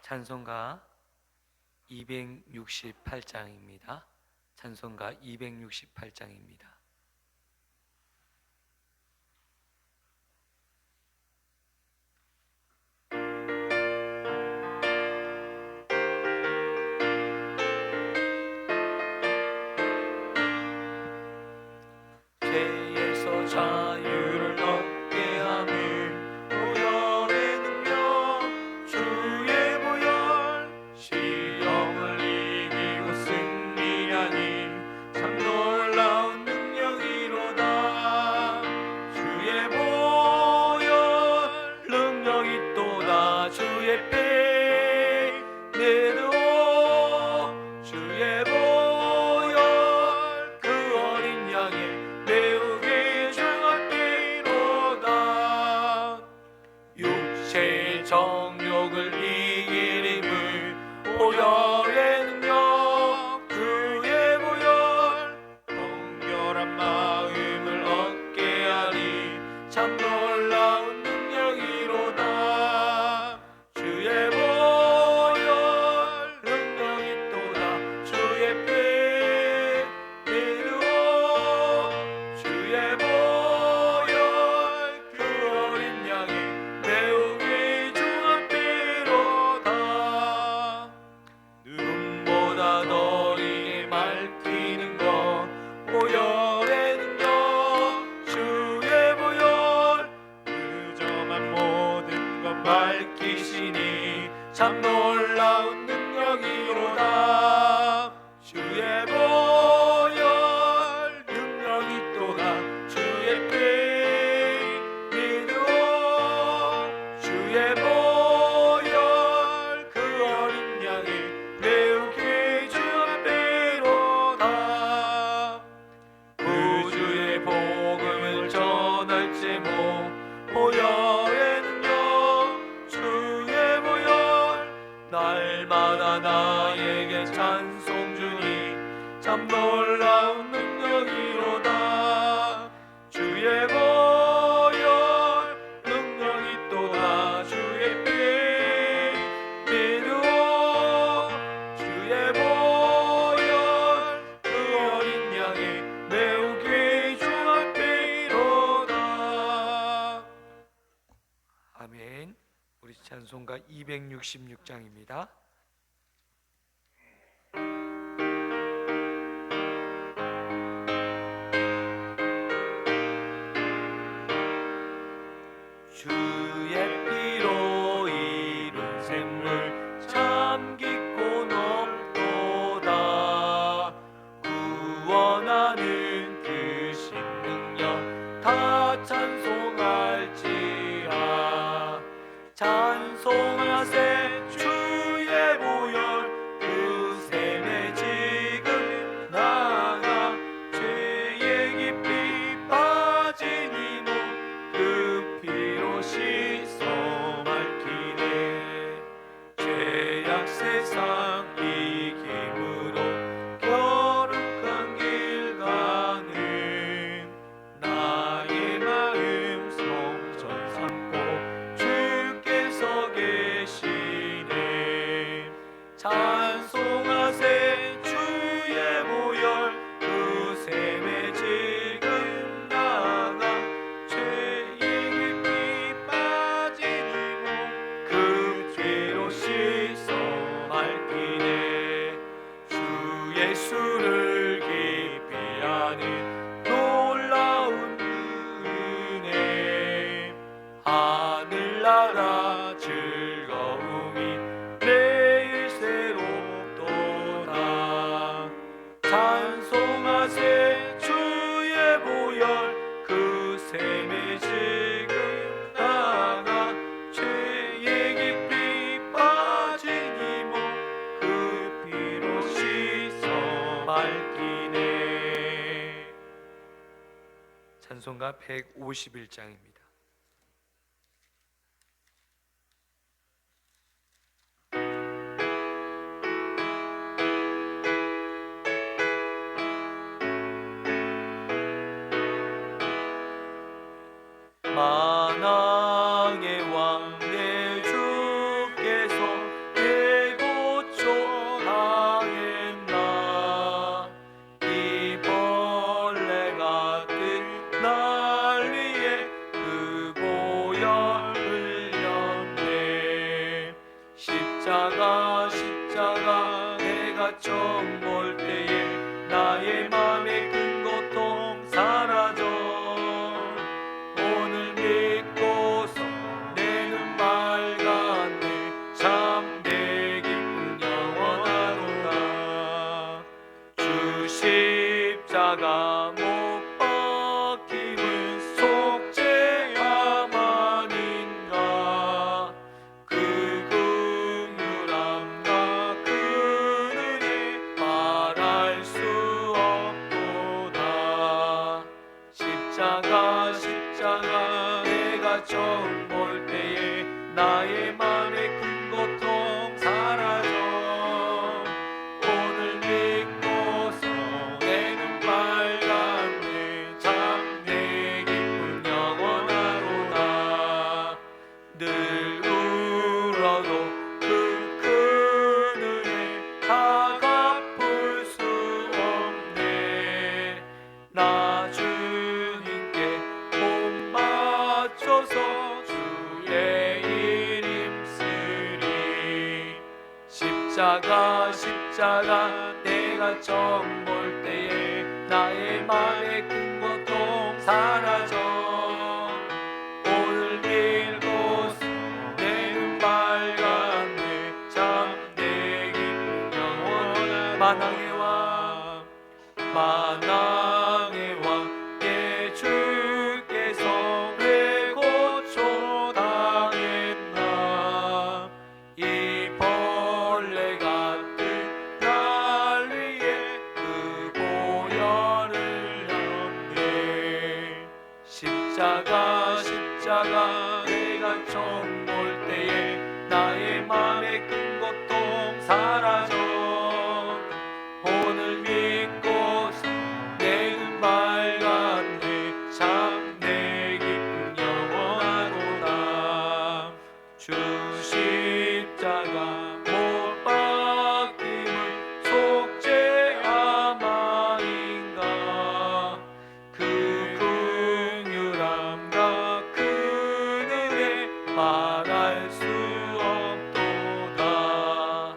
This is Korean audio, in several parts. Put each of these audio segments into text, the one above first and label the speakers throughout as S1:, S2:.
S1: 찬송가 268장입니다. 찬송가 268장입니다. 죄에서 자유를 얻게 하는 보혈의 능력, 주의 보혈, 시험을 이기고 승리하니 참 놀라운 능력이로다. 주의 보혈 능력이 또다. 주의 피 내도 주의 보혈 그 어린 양의 매우게 중하기로다. 육체의 정욕을 이길 힘을 보혈의 능력, 주의 보혈 동결한 마음을 얻게 하리 참 놀라운 능력이로다. 주의 보혈 능력이 또다. 주의 피 믿으오 주의 보혈 그 어린 양의 매우 귀중한 피로다. 눈보다 더 이게 밝히는 것 보혈의 능력, 주의 보혈 무정한 모든 것 밝히시니 참 놀라운 능력이로다. 주의 보혈 능력이 또다. 주의 피 믿으오 주의 보혈 그 어린 양의 매우 귀중한 피로다. 구주의 복음을 전할 제목 보혈의 능력, 주의 보혈 날마다 나에게 찬송 주니 참 놀라운 능력이로다. 주의 보혈 능력이 또다. 주의 피 믿으오 주의 보혈 그 어린 양의 매우 귀중한 피로다. 아멘. 우리 찬송가 266장입니다. 주의 피로 이룬 샘물 참 깊고 넓도다. 구원하는 그 신능력 다 찬송할지라. 찬송하세 주의 보혈 그 샘에 지금 나가 죄의 깊이 빠진 이몸 그 피로 씻어 밝히네. 죄악 세상 이김으로 거룩한 길 가는 나의 마음 성전 삼고 주께서 계시네. 찬송하세 주의 보혈 그 샘에 지금 나가 죄의 깊이 빠진 이몸 그 죄로 씻어 밝히네. 주 예수를 깊이 아는 놀라운 은혜, 하늘나라 즐거움이 매일 새롭도다. 찬송하세 주의 보혈 그 샘에 지금 나가 죄의 깊이 빠진 이몸 그 피로 씻어 밝히네. 찬송가 151장입니다. 만왕의 왕 내 주께서 십자가 십자가 내가 처음 볼 때에 나의 맘의 큰 고통 사라져 오늘 믿고서 내 눈 맑았네 참 내 기쁨 영원하도다 주 십자가 못 박힘은 속죄야만인가 그 긍휼함과 그 은혜 말할 수 없도다 십자가 십자가 내가 처음 볼 때에 나의 맘의 큰 고통 사라져 오늘 믿고서 내 눈 맑았네 참 내 기쁨 영원하도다 늘 울어도 그 큰 은혜 다 갚을 수 없네 나 주님께 몸 바쳐서 주의 일 힘쓰리 십자가 십자가 내가 처음 볼 때에 나의 맘의 큰 고통 사라져 오늘 믿고서 내 눈 맑았네 참 내 기쁨 영원한 만왕의 왕 만왕의 왕 예 주께서 왜 고초당했나 이 벌레 같은 날 위해 그 보혈을 흘렸네 십자가 십자가 내가 처음 볼 때에 나의 맘의 큰 고통 사라져 오늘 믿고서 내 눈 맑았네 참 내 기쁨 영원하도다 주 십자가 못 박힘을 속죄야만인가 그 긍휼함과 그 은혜 말할 수 없도다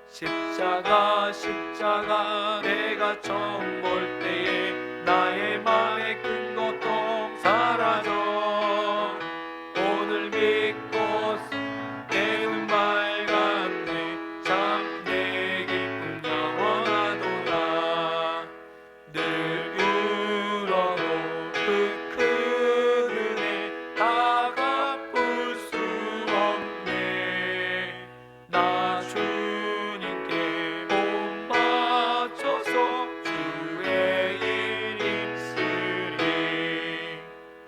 S1: 십자가 십자가 내가 처음 볼 때에 나의 맘의 큰 고통 사라져 오늘 믿고서 내 눈 맑았네 참 내 기쁨 영원하도다 늘 울어도 그 큰 은혜 다 갚을 수 없네 나 주님께 몸 바쳐서 주의 일 힘쓰리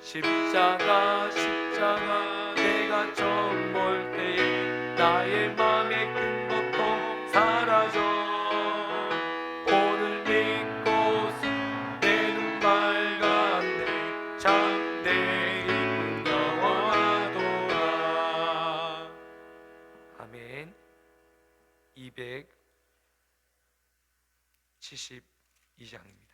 S1: 십자가 십자가 내가 처음 볼 때에 나의 맘의 큰 고통 사라져 오늘 믿고서 내 눈 맑았네 참 내 기쁨 영원하도다 아멘 272장입니다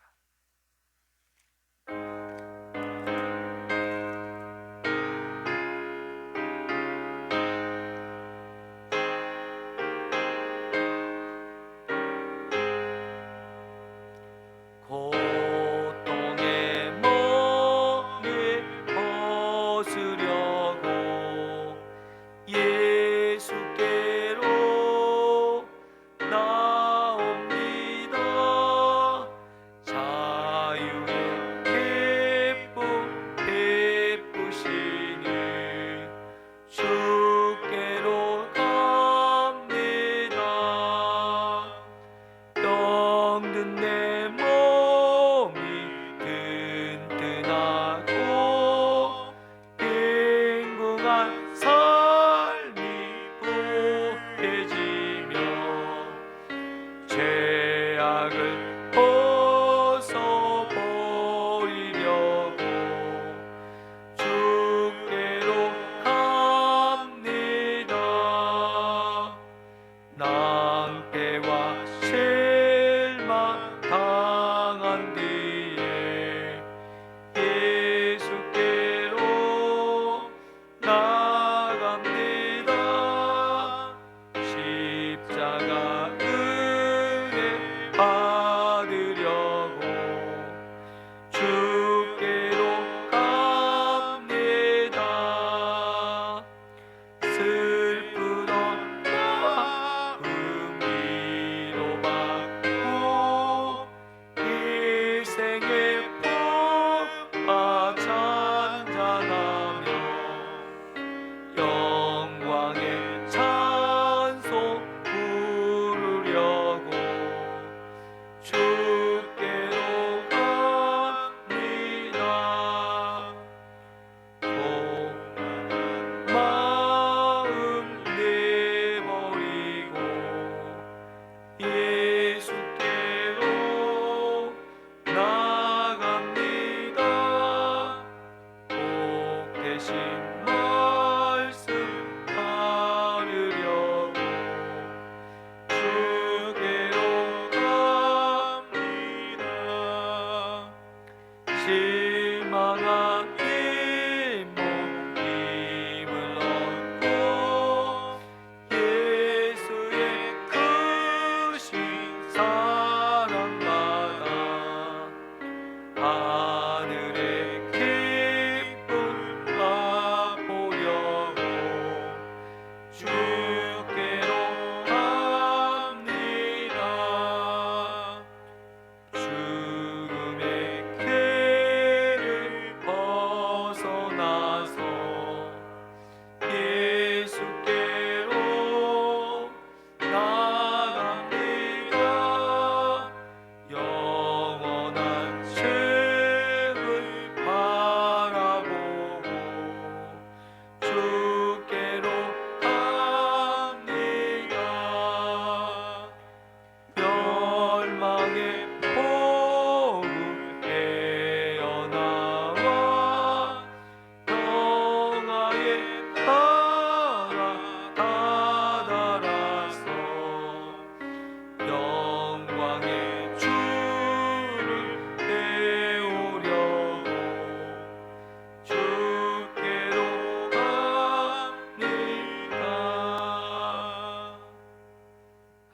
S1: 고통의 멍에 벗으려고 예수께로 나옵니다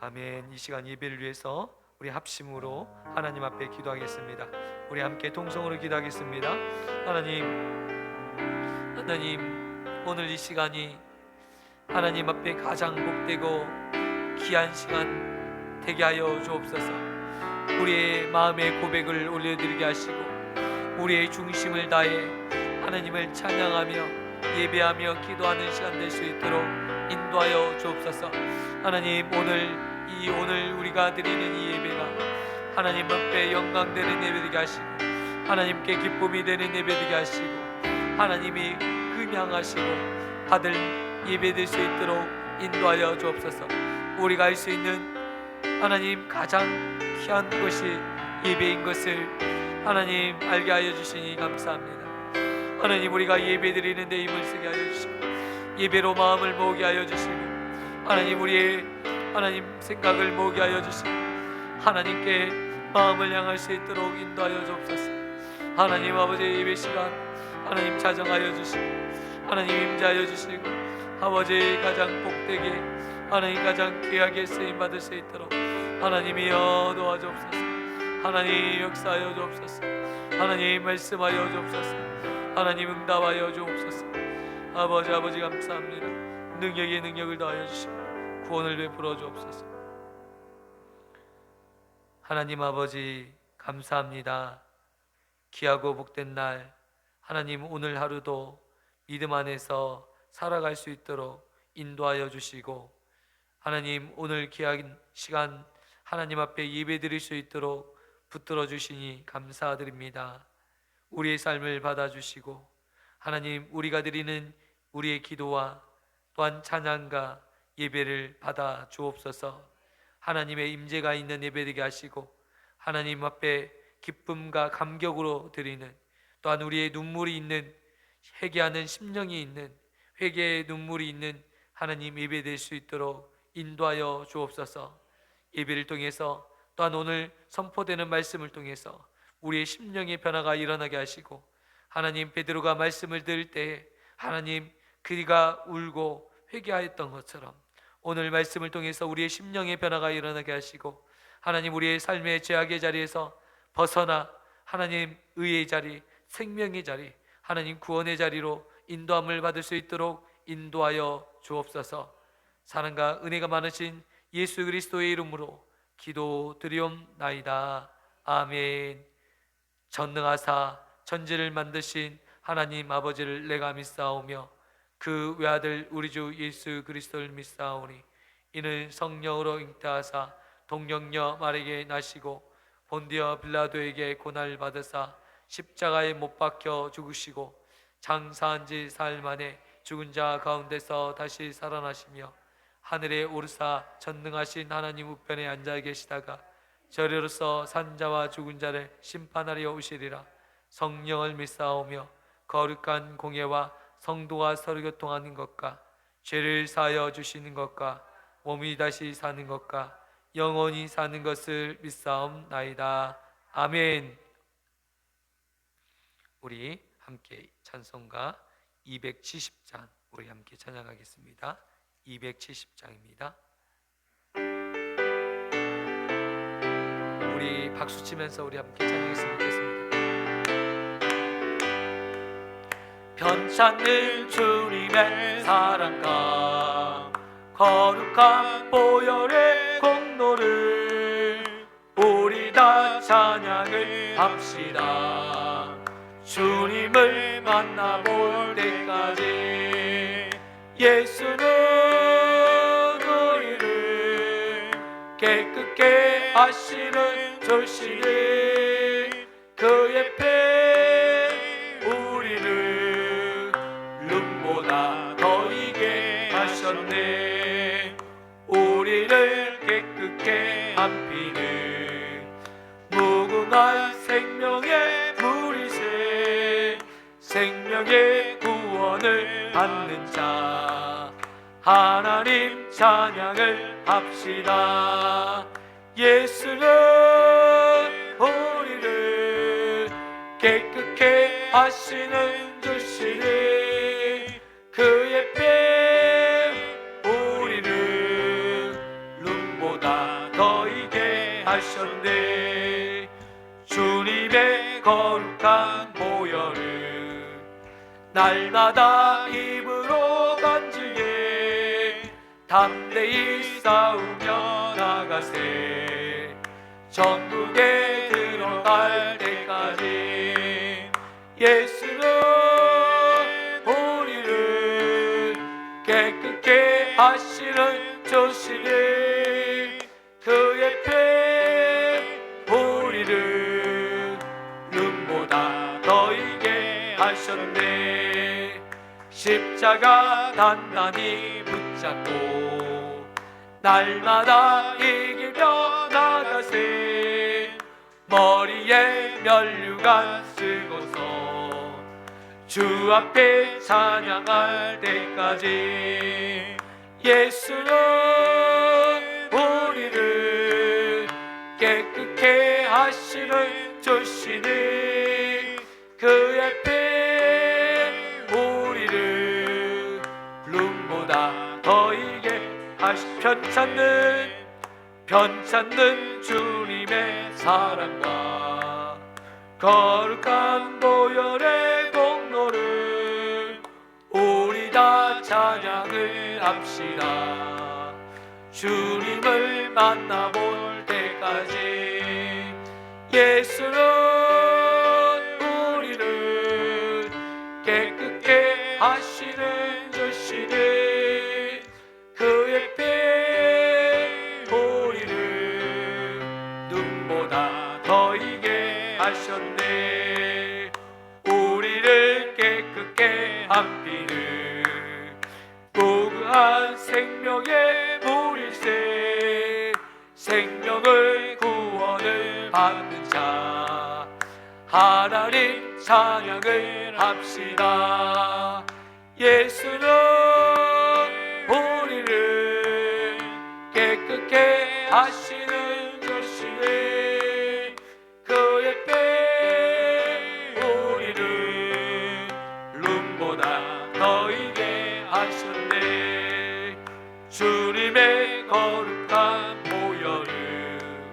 S2: 아멘. 이 시간 예배를 위해서 우리 합심으로 하나님 앞에 기도하겠습니다. 우리 함께 동성으로 기도하겠습니다. 하나님, 오늘 이 시간이 하나님 앞에 가장 복되고 귀한 시간 되게 하여 주옵소서. 우리의 마음의 고백을 올려드리게 하시고 우리의 중심을 다해 하나님을 찬양하며 예배하며 기도하는 시간 될 수 있도록 인도하여 주옵소서. 하나님, 오늘 우리가 드리는 이 예배가 하나님 앞에 영광 되는 예배 되게 하시고 하나님께 기쁨이 되는 예배 되게 하시고 하나님이 흠양하시고 받을 예배 될 수 있도록 인도하여 주옵소서. 우리가 할 수 있는 하나님 가장 귀한 것이 예배인 것을 하나님 알게 하여 주시니 감사합니다. 하나님, 우리가 예배 드리는 데 힘을 쓰게 하여 주시고 예배로 마음을 모으게 하여 주시고 하나님, 우리의 하나님 생각을 모으게 하여 주시고 하나님께 마음을 향할 수 있도록 인도하여 주옵소서. 하나님 아버지의 예배 시간 하나님 자정하여 주시고 하나님 임재하여 주시고 아버지 가장 복되게 하나님 가장 귀하게 쓰임받을 수 있도록 하나님이여 도와주옵소서. 하나님 역사하여 주옵소서. 하나님 말씀하여 주옵소서. 하나님 응답하여 주옵소서. 아버지 감사합니다. 능력에 능력을 더하여 주시고 구원을 베풀어 주옵소서. 하나님 아버지 감사합니다. 귀하고 복된 날 하나님, 오늘 하루도 믿음 안에서 살아갈 수 있도록 인도하여 주시고 하나님, 오늘 귀한 시간 하나님 앞에 예배 드릴 수 있도록 붙들어 주시니 감사드립니다. 우리의 삶을 받아주시고 하나님, 우리가 드리는 우리의 기도와 또한 찬양과 예배를 받아 주옵소서. 하나님의 임재가 있는 예배 되게 하시고 하나님 앞에 기쁨과 감격으로 드리는 또한 우리의 눈물이 있는 회개하는 심령이 있는 회개의 눈물이 있는 하나님 예배 될 수 있도록 인도하여 주옵소서. 예배를 통해서 또한 오늘 선포되는 말씀을 통해서 우리의 심령의 변화가 일어나게 하시고 하나님, 베드로가 말씀을 들을 때 하나님 그가 울고 회개하였던 것처럼 오늘 말씀을 통해서 우리의 심령의 변화가 일어나게 하시고 하나님, 우리의 삶의 죄악의 자리에서 벗어나 하나님 의의 자리, 생명의 자리, 하나님 구원의 자리로 인도함을 받을 수 있도록 인도하여 주옵소서. 사랑과 은혜가 많으신 예수 그리스도의 이름으로 기도드리옵나이다. 아멘. 전능하사 천지를 만드신 하나님 아버지를 내가 믿사오며 그 외아들 우리 주 예수 그리스도를 믿사오니 이는 성령으로 잉태하사 동정녀 마리아에게 나시고 본디어 빌라도에게 고난을 받으사 십자가에 못 박혀 죽으시고 장사한 지 사흘 만에 죽은 자 가운데서 다시 살아나시며 하늘에 오르사 전능하신 하나님 우편에 앉아 계시다가 저리로서 산자와 죽은 자를 심판하려 오시리라. 성령을 믿사오며 거룩한 공예와 성도가 서로 교통하는 것과 죄를 사하여 주시는 것과 몸이 다시 사는 것과 영원히 사는 것을 믿사옵나이다. 아멘. 우리 함께 찬송가 270장 우리 함께 찬양하겠습니다. 270장입니다. 우리 박수 치면서 우리 함께 찬양했으면 좋겠습니다. 편찮는 주님의 사랑과 거룩한 보혈의 공로를 우리 다 찬양을 합시다. 주님을 만나볼 때까지 예수는 우리를 깨끗게 하시는 조시니 그의 피 우리를 눈보다 더 이게 하셨네. 우리를 깨끗게 한 피는 무궁한 생명의 물이세. 생명의 구원을 받는 자 하나님 찬양을 합시다. 예수는 우리를 깨끗게 하시는 주시니 그의 피 우리를 눈보다 하셨네. 주님의 거룩한 보혈을 날마다 입으로 간증해 담대히 싸우며 나가세. 천국에 들어갈 때까지 예수는 우리를 깨끗게 하시는 주시니 그의 피 우리를 눈보다 더 이게 하셨네. 십자가 단단히 붙잡고 날마다 이기며 나가세. 머리에 면류관 쓰고서 주 앞에 찬양할 때까지 예수는 우리를 깨끗게 하시는 주시니 그의 피 우리를 눈보다 더 이게 편찮는 주님의 사랑과 거룩한 보혈의 공로를 우리 다 찬양을 합시다. 주님을 만나볼 때까지 예수는 우리를 깨끗게 하시는 주시니 그의 피 우리를 눈보다 더 이게 하셨네. 우리를 깨끗게 한 피를 고귀한 생명의 물일세. 생명을 구원을 받는 자 하나님 찬양을 합시다. 예수는 우리를 깨끗게 하시는 주시니 그의 피 우리를 눈보다 더 이게 하셨네. 주님의 거룩한 보혈을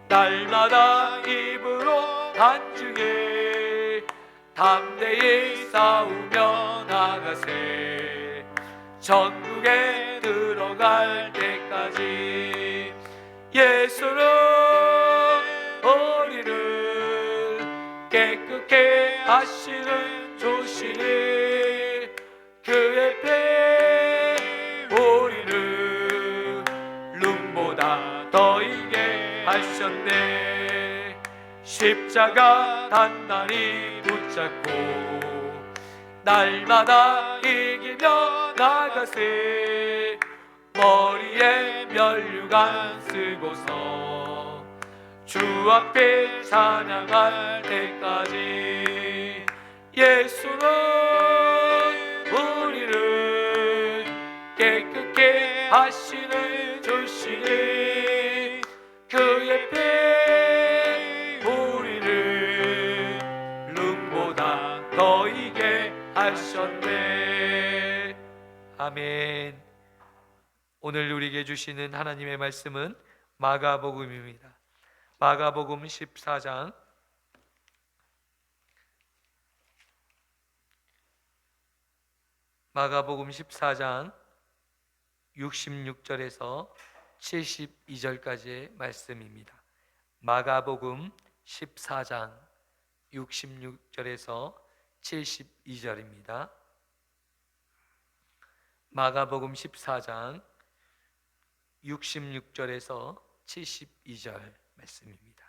S2: 날마다 입으로 간증해 담대히 싸우며 나가세. 천국에 들어갈 때까지 예수는 우리를 깨끗게 하시는 주시니 그의 피 우리를 눈보다 더 이게 하셨네. 십자가 단단히 붙잡고 날마다 이기며 나가세. 머리에 면류관 쓰고서 주 앞에 찬양할 때까지 예수는 우리를 깨끗게 하시는 주시니 그의 피 우리를 눈보다 더 이게 하셨네. 아멘. 오늘 우리에게 주시는 하나님의 말씀은 마가복음입니다. 마가복음 14장 66절에서 72절까지의 말씀입니다. 마가복음 14장 66절에서 72절입니다. 마가복음 14장 66절에서 72절 말씀입니다.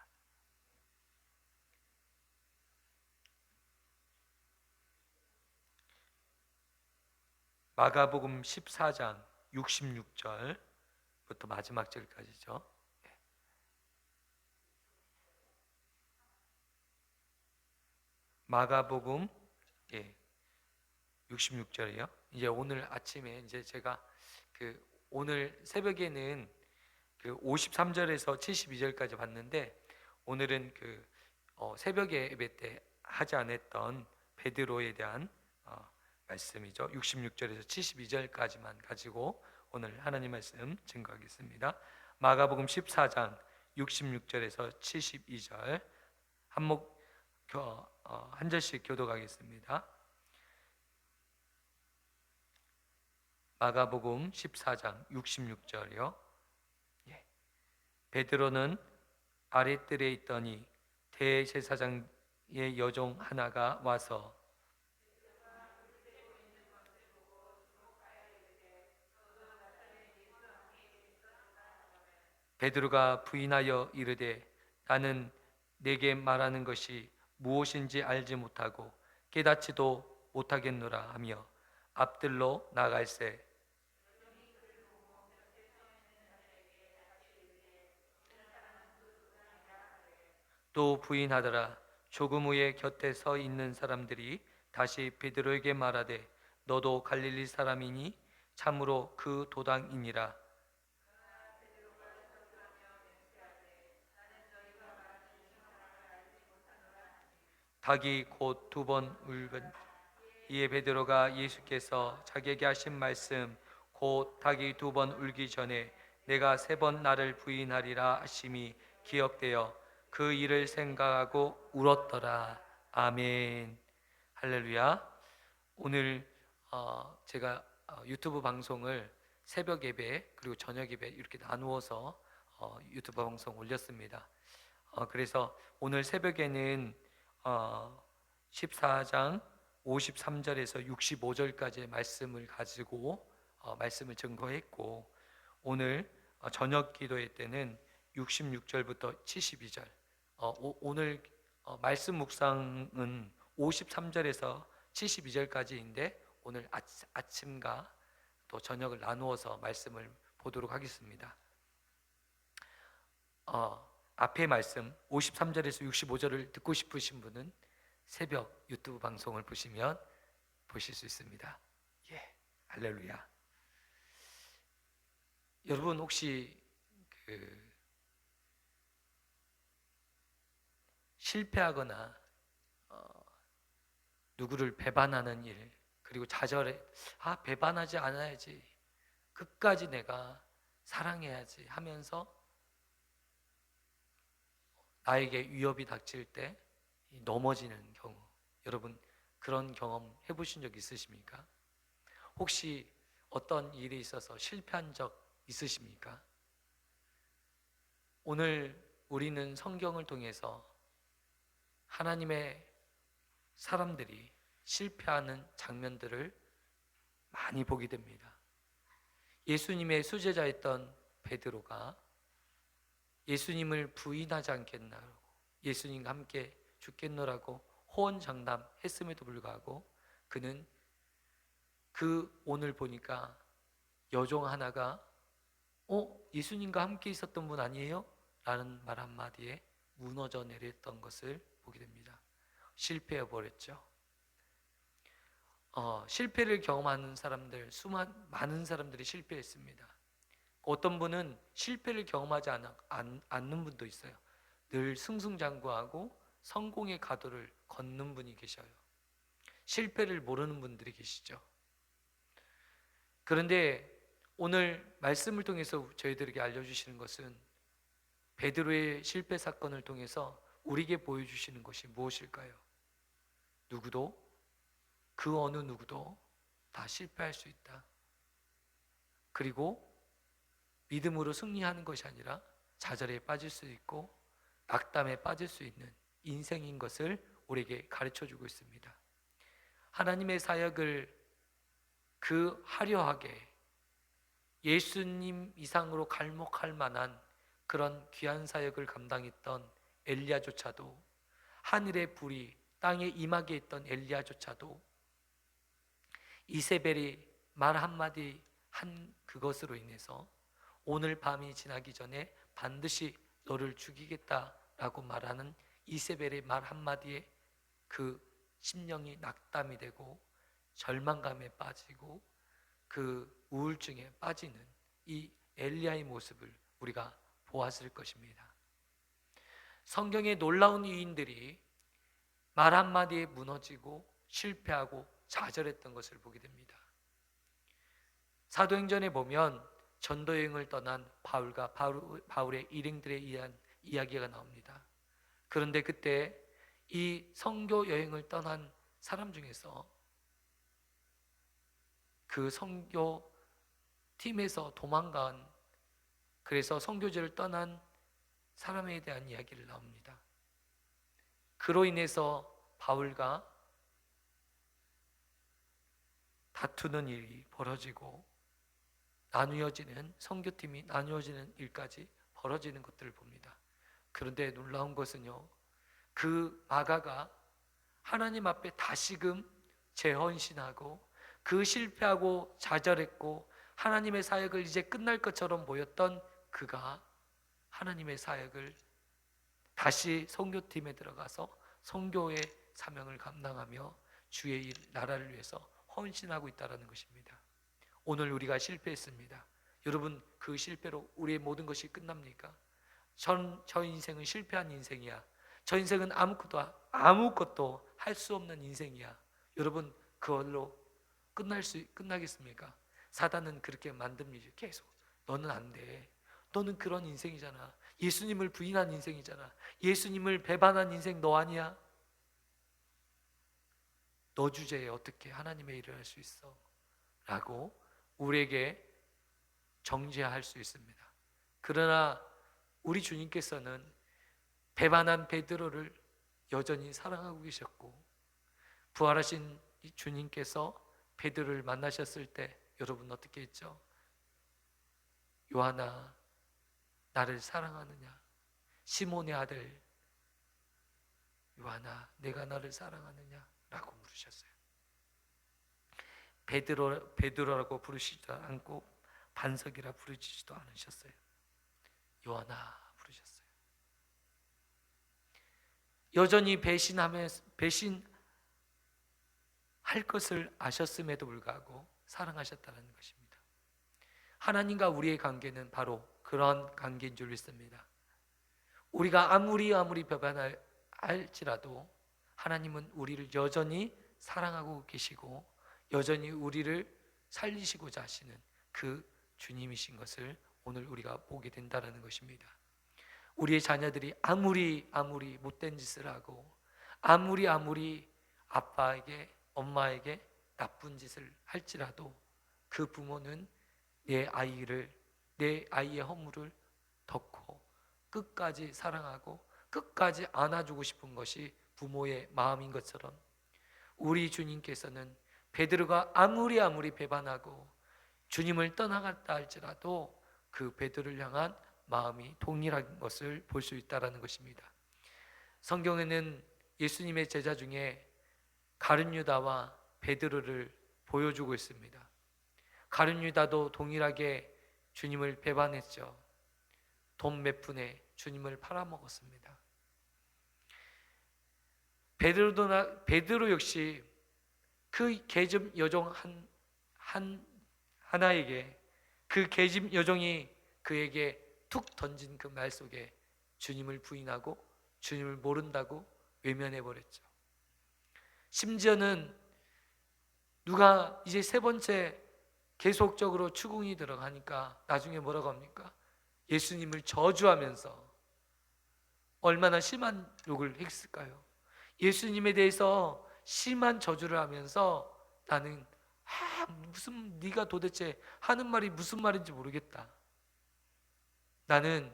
S2: 마가복음 14장 66절부터 마지막 절까지죠. 마가복음 66절이요. 이제 오늘 아침에 이제 제가 오늘 새벽에는 53절에서 72절까지 봤는데 오늘은 새벽에 예배 때 하지 않았던 베드로에 대한 말씀이죠. 66절에서 72절까지만 가지고 오늘 하나님 말씀 증거하겠습니다. 마가복음 14장 66절에서 72절 한 절씩 교독하겠습니다. 마가복음 14장 66절이요. 베드로는 아랫뜰에 있더니 대제사장의 여종 하나가 와서 베드로가 부인하여 이르되 나는 내게 말하는 것이 무엇인지 알지 못하고 깨닫지도 못하겠노라 하며 앞들로 나갈새 또 부인하더라. 조금 후에 곁에 서 있는 사람들이 다시 베드로에게 말하되 너도 갈릴리 사람이니 참으로 그 도당이니라. 닭이 곧 두 번 울건 이에 베드로가 예수께서 자기에게 하신 말씀 곧 닭이 두 번 울기 전에 내가 세 번 나를 부인하리라 하심이 기억되어 그 일을 생각하고 울었더라. 아멘. 할렐루야. 오늘 제가 유튜브 방송을 새벽 예배 그리고 저녁 예배 이렇게 나누어서 유튜브 방송 올렸습니다. 그래서 오늘 새벽에는 14장 53절에서 65절까지의 말씀을 가지고 말씀을 증거했고 오늘 저녁 기도회 때는 66절부터 72절 오늘 말씀 묵상은 53절에서 72절까지인데 오늘 아침과 또 저녁을 나누어서 말씀을 보도록 하겠습니다. 앞에 말씀 53절에서 65절을 듣고 싶으신 분은 새벽 유튜브 방송을 보시면 보실 수 있습니다. 예, 할렐루야. 여러분 혹시 실패하거나 누구를 배반하는 일 그리고 좌절해 배반하지 않아야지 끝까지 내가 사랑해야지 하면서 나에게 위협이 닥칠 때 넘어지는 경우 여러분 그런 경험 해보신 적 있으십니까? 혹시 어떤 일이 있어서 실패한 적 있으십니까? 오늘 우리는 성경을 통해서 하나님의 사람들이 실패하는 장면들을 많이 보게 됩니다. 예수님의 수제자였던 베드로가 예수님을 부인하지 않겠나라고 예수님과 함께 죽겠노라고 호언장담했음에도 불구하고 그는 오늘 보니까 여종 하나가 예수님과 함께 있었던 분 아니에요? 라는 말 한마디에 무너져 내렸던 것을 보게 됩니다. 실패해 버렸죠. 실패를 경험하는 사람들 많은 사람들이 실패했습니다. 어떤 분은 실패를 경험하지 않는 분도 있어요. 늘 승승장구하고 성공의 가도를 걷는 분이 계셔요. 실패를 모르는 분들이 계시죠. 그런데 오늘 말씀을 통해서 저희들에게 알려주시는 것은 베드로의 실패 사건을 통해서 우리에게 보여주시는 것이 무엇일까요? 그 어느 누구도 다 실패할 수 있다. 그리고 믿음으로 승리하는 것이 아니라 좌절에 빠질 수 있고 낙담에 빠질 수 있는 인생인 것을 우리에게 가르쳐주고 있습니다. 하나님의 사역을 화려하게 예수님 이상으로 갈목할 만한 그런 귀한 사역을 감당했던 엘리야조차도 하늘의 불이 땅에 임하게 했던 엘리야조차도 이세벨이 말 한마디 한 그것으로 인해서 오늘 밤이 지나기 전에 반드시 너를 죽이겠다라고 말하는 이세벨의 말 한마디에 그 심령이 낙담이 되고 절망감에 빠지고 그 우울증에 빠지는 이 엘리야의 모습을 우리가 보았을 것입니다. 성경의 놀라운 위인들이 말 한마디에 무너지고 실패하고 좌절했던 것을 보게 됩니다. 사도행전에 보면 전도여행을 떠난 바울과 바울의 일행들에 의한 이야기가 나옵니다. 그런데 그때 이 선교 여행을 떠난 사람 중에서 그 선교 팀에서 도망간, 그래서 선교지를 떠난 사람에 대한 이야기를 나옵니다. 그로 인해서 바울과 다투는 일이 벌어지고 나누어지는, 선교팀이 나누어지는 일까지 벌어지는 것들을 봅니다. 그런데 놀라운 것은요, 그 마가가 하나님 앞에 다시금 재헌신하고 그 실패하고 좌절했고 하나님의 사역을 이제 끝날 것처럼 보였던 그가 하나님의 사역을 다시 선교팀에 들어가서 선교의 사명을 감당하며 주의 나라를 위해서 헌신하고 있다는 것입니다. 오늘 우리가 실패했습니다. 여러분, 그 실패로 우리의 모든 것이 끝납니까? 저 인생은 실패한 인생이야. 저 인생은 아무것도 할 수 없는 인생이야. 여러분, 그걸로 끝나겠습니까? 사단은 그렇게 만듭니다. 계속 너는 안 돼. 너는 그런 인생이잖아. 예수님을 부인한 인생이잖아. 예수님을 배반한 인생 너 아니야? 너 주제에 어떻게 하나님의 일을 할 수 있어? 라고 우리에게 정죄할 수 있습니다. 그러나 우리 주님께서는 배반한 베드로를 여전히 사랑하고 계셨고, 부활하신 이 주님께서 베드로를 만나셨을 때 여러분 어떻게 했죠? 요한아, 나를 사랑하느냐? 시몬의 아들 요한아, 내가 너를 사랑하느냐? 라고 물으셨어요. 베드로라고 부르시지도 않고 반석이라 부르시지도 않으셨어요. 요한아 부르셨어요. 여전히 배신할 것을 아셨음에도 불구하고 사랑하셨다는 것입니다. 하나님과 우리의 관계는 바로 그런 관계인 줄 믿습니다. 우리가 아무리 배반할지라도 하나님은 우리를 여전히 사랑하고 계시고 여전히 우리를 살리시고자 하시는 그 주님이신 것을 오늘 우리가 보게 된다는 것입니다. 우리의 자녀들이 아무리 못된 짓을 하고 아무리 아빠에게 엄마에게 나쁜 짓을 할지라도 그 부모는 내 아이의 허물을 덮고 끝까지 사랑하고 끝까지 안아주고 싶은 것이 부모의 마음인 것처럼 우리 주님께서는 베드로가 아무리 배반하고 주님을 떠나갔다 할지라도 그 베드로를 향한 마음이 동일한 것을 볼 수 있다는 것입니다. 성경에는 예수님의 제자 중에 가룟 유다와 베드로를 보여주고 있습니다. 가룟 유다도 동일하게 주님을 배반했죠. 돈 몇 푼에 주님을 팔아먹었습니다. 베드로 역시 그 계집 여종 하나에게 그 계집 여종이 그에게 툭 던진 그 말 속에 주님을 부인하고 주님을 모른다고 외면해버렸죠. 심지어는 누가 이제 세 번째 계속적으로 추궁이 들어가니까 나중에 뭐라고 합니까? 예수님을 저주하면서 얼마나 심한 욕을 했을까요? 예수님에 대해서 심한 저주를 하면서 나는 무슨 네가 도대체 하는 말이 무슨 말인지 모르겠다. 나는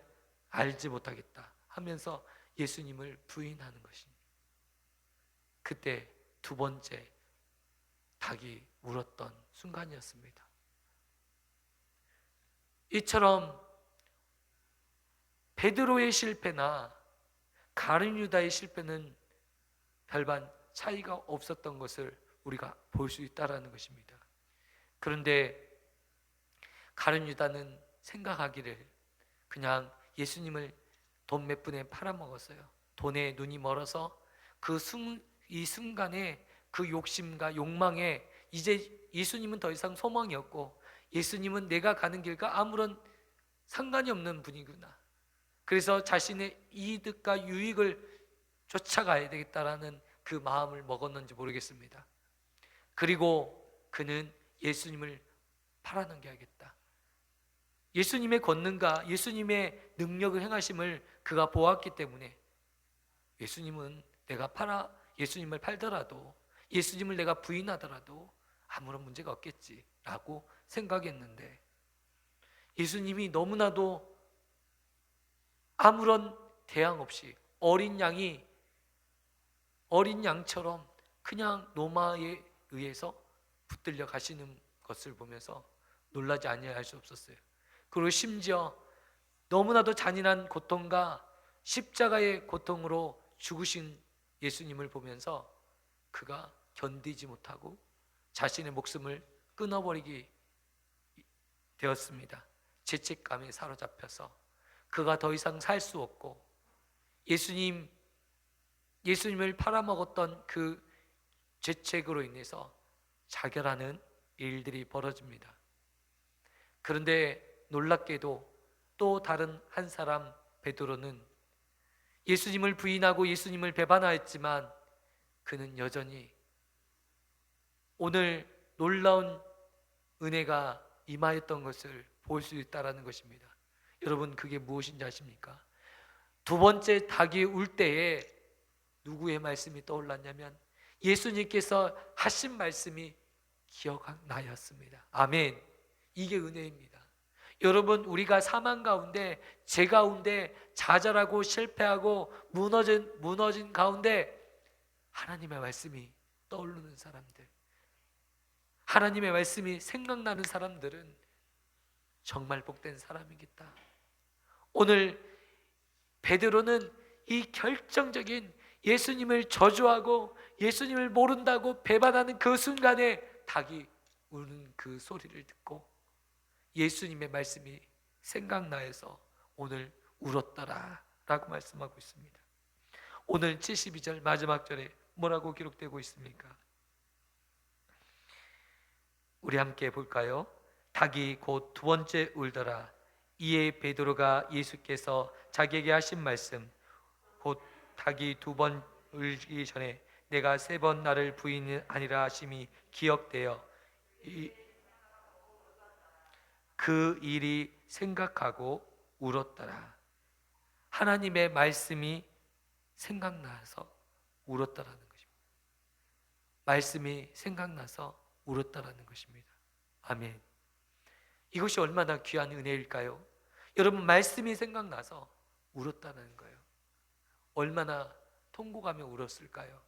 S2: 알지 못하겠다 하면서 예수님을 부인하는 것입니다. 그때 두 번째 닭이 물었던 순간이었습니다. 이처럼 베드로의 실패나 가룟 유다의 실패는 별반 차이가 없었던 것을 우리가 볼 수 있다는 것입니다. 그런데 가룟 유다는 생각하기를 그냥 예수님을 돈 몇 푼에 팔아먹었어요. 돈에 눈이 멀어서 이 순간에 그 욕심과 욕망에 이제 예수님은 더 이상 소망이 없고 예수님은 내가 가는 길과 아무런 상관이 없는 분이구나. 그래서 자신의 이득과 유익을 쫓아가야 되겠다라는 그 마음을 먹었는지 모르겠습니다. 그리고 그는 예수님을 팔아넘겨야겠다. 예수님의 권능과 예수님의 능력을 행하심을 그가 보았기 때문에 예수님은 예수님을 팔더라도, 예수님을 내가 부인하더라도 아무런 문제가 없겠지라고 생각했는데, 예수님이 너무나도 아무런 대항 없이 어린 양처럼 그냥 노마에 의해서 붙들려 가시는 것을 보면서 놀라지 아니할 수 없었어요. 그리고 심지어 너무나도 잔인한 고통과 십자가의 고통으로 죽으신 예수님을 보면서 그가 견디지 못하고 자신의 목숨을 끊어버리게 되었습니다. 죄책감에 사로잡혀서 그가 더 이상 살 수 없고, 예수님을 팔아먹었던 그 죄책으로 인해서 자결하는 일들이 벌어집니다. 그런데 놀랍게도 또 다른 한 사람 베드로는 예수님을 부인하고 예수님을 배반하였지만 그는 여전히 오늘 놀라운 은혜가 임하였던 것을 볼 수 있다는 것입니다. 여러분, 그게 무엇인지 아십니까? 두 번째 닭이 울 때에 누구의 말씀이 떠올랐냐면 예수님께서 하신 말씀이 기억나였습니다. 아멘. 이게 은혜입니다. 여러분, 우리가 사망 가운데, 죄 가운데 좌절하고 실패하고 무너진 가운데 하나님의 말씀이 떠오르는 사람들, 하나님의 말씀이 생각나는 사람들은 정말 복된 사람이겠다. 오늘 베드로는 이 결정적인 예수님을 저주하고 예수님을 모른다고 배반하는 그 순간에 닭이 우는 그 소리를 듣고 예수님의 말씀이 생각나서 오늘 울었더라 라고 말씀하고 있습니다. 오늘 72절 마지막 절에 뭐라고 기록되고 있습니까? 우리 함께 볼까요? 닭이 곧 두 번째 울더라. 이에 베드로가 예수께서 자기에게 하신 말씀, 곧 닭이 두 번 울기 전에 내가 세 번 나를 부인하니라 하심이 기억되어 그 일이 생각하고 울었더라. 하나님의 말씀이 생각나서 울었다라는 것입니다. 말씀이 생각나서 울었다라는 것입니다. 아멘. 이것이 얼마나 귀한 은혜일까요? 여러분, 말씀이 생각나서 울었다는 거예요. 얼마나 통곡하며 울었을까요?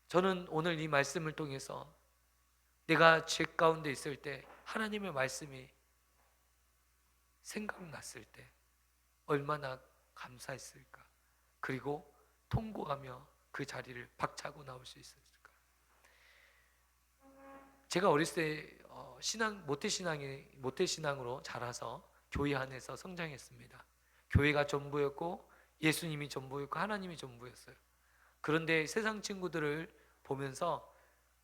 S2: 저는 오늘 이 말씀을 통해서 내가 죄 가운데 있을 때 하나님의 말씀이 생각났을 때 얼마나 감사했을까, 그리고 통곡하며 그 자리를 박차고 나올 수 있었을까. 제가 어렸을 때 모태신앙으로 자라서 교회 안에서 성장했습니다. 교회가 전부였고 예수님이 전부였고 하나님이 전부였어요. 그런데 세상 친구들을 보면서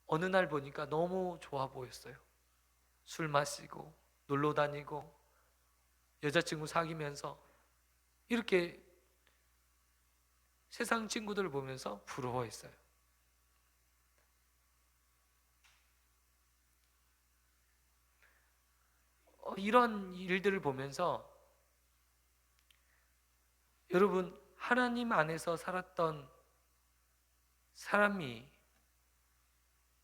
S2: 어느 날 보니까 너무 좋아 보였어요. 술 마시고 놀러 다니고 여자친구 사귀면서 이렇게 세상 친구들을 보면서 부러워했어요. 이런 일들을 보면서 여러분, 하나님 안에서 살았던 사람이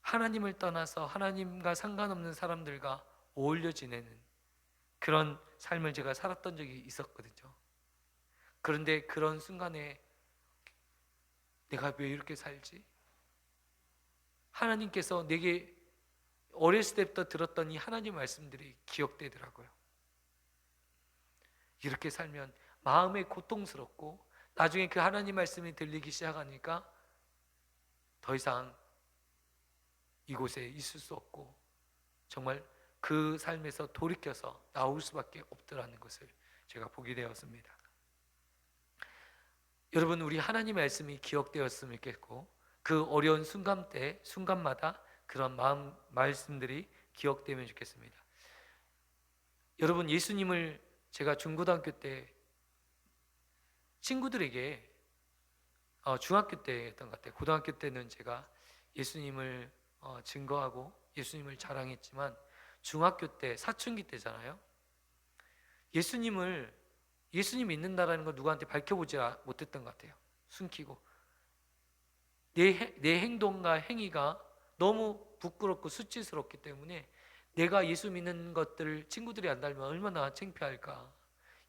S2: 하나님을 떠나서 하나님과 상관없는 사람들과 어울려 지내는 그런 삶을 제가 살았던 적이 있었거든요. 그런데 그런 순간에 내가 왜 이렇게 살지? 하나님께서 내게 어렸을 때부터 들었던 이 하나님 말씀들이 기억되더라고요. 이렇게 살면 마음이 고통스럽고 나중에 그 하나님 말씀이 들리기 시작하니까 더 이상 이곳에 있을 수 없고 정말 그 삶에서 돌이켜서 나올 수밖에 없더라는 것을 제가 보게 되었습니다. 여러분, 우리 하나님 말씀이 기억되었으면 좋겠고 그 어려운 순간마다 그런 말씀들이 기억되면 좋겠습니다. 여러분, 예수님을 제가 중고등학교 때 친구들에게 중학교 때였던 것 같아요. 고등학교 때는 제가 예수님을 증거하고 예수님을 자랑했지만 중학교 때 사춘기 때잖아요. 예수님 믿는다라는 걸 누구한테 밝혀보지 못했던 것 같아요. 숨기고 내 행동과 행위가 너무 부끄럽고 수치스럽기 때문에 내가 예수 믿는 것들을 친구들이 안 달면 얼마나 창피할까.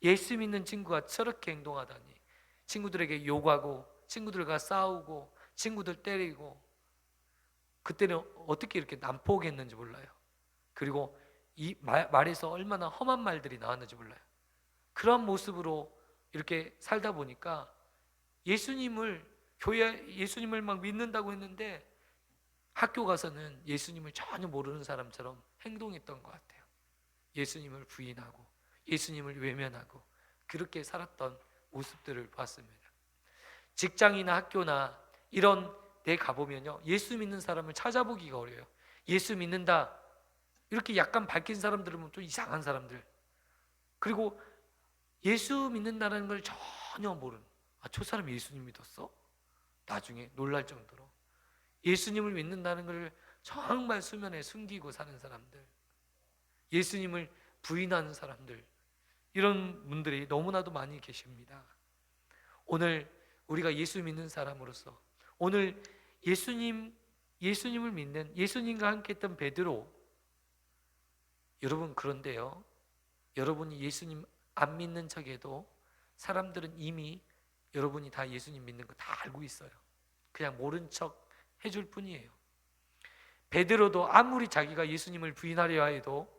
S2: 예수 믿는 친구가 저렇게 행동하다니. 친구들에게 욕하고 친구들과 싸우고 친구들 때리고, 그때는 어떻게 이렇게 난폭했는지 몰라요. 그리고 이 말에서 얼마나 험한 말들이 나왔는지 몰라요. 그런 모습으로 이렇게 살다 보니까 예수님을 막 믿는다고 했는데 학교 가서는 예수님을 전혀 모르는 사람처럼 행동했던 것 같아요. 예수님을 부인하고 예수님을 외면하고 그렇게 살았던 모습들을 봤습니다. 직장이나 학교나 이런 데 가보면요, 예수 믿는 사람을 찾아보기가 어려워요. 예수 믿는다 이렇게 약간 밝힌 사람들은 좀 이상한 사람들, 그리고 예수 믿는다는 걸 전혀 모르는, 저 사람 예수님 믿었어? 나중에 놀랄 정도로 예수님을 믿는다는 걸 정말 수면에 숨기고 사는 사람들, 예수님을 부인하는 사람들, 이런 분들이 너무나도 많이 계십니다. 오늘 우리가 예수 믿는 사람으로서, 오늘 예수님을 믿는, 예수님과 함께 했던 베드로, 여러분, 그런데요, 여러분이 예수님 안 믿는 척해도 사람들은 이미 여러분이 다 예수님 믿는 거 다 알고 있어요. 그냥 모른 척 해줄 뿐이에요. 베드로도 아무리 자기가 예수님을 부인하려 해도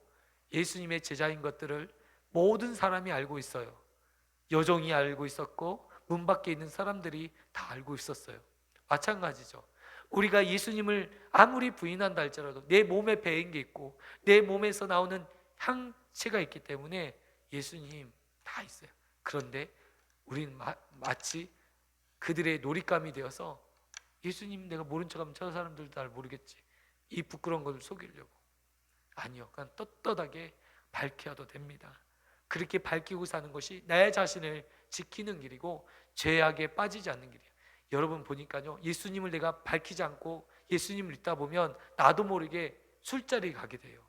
S2: 예수님의 제자인 것들을 모든 사람이 알고 있어요. 여종이 알고 있었고 문 밖에 있는 사람들이 다 알고 있었어요. 마찬가지죠. 우리가 예수님을 아무리 부인한다 할지라도 내 몸에 배인 게 있고 내 몸에서 나오는 향체가 있기 때문에 예수님 다 있어요. 그런데 우리는 마치 그들의 놀잇감이 되어서 예수님 내가 모른 척하면 저 사람들도 잘 모르겠지, 이 부끄러운 것을 속이려고. 아니요, 그냥 떳떳하게 밝혀도 됩니다. 그렇게 밝히고 사는 것이 내 자신을 지키는 길이고 죄악에 빠지지 않는 길이에요. 여러분 보니까요, 예수님을 내가 밝히지 않고 예수님을 믿다 보면 나도 모르게 술자리에 가게 돼요.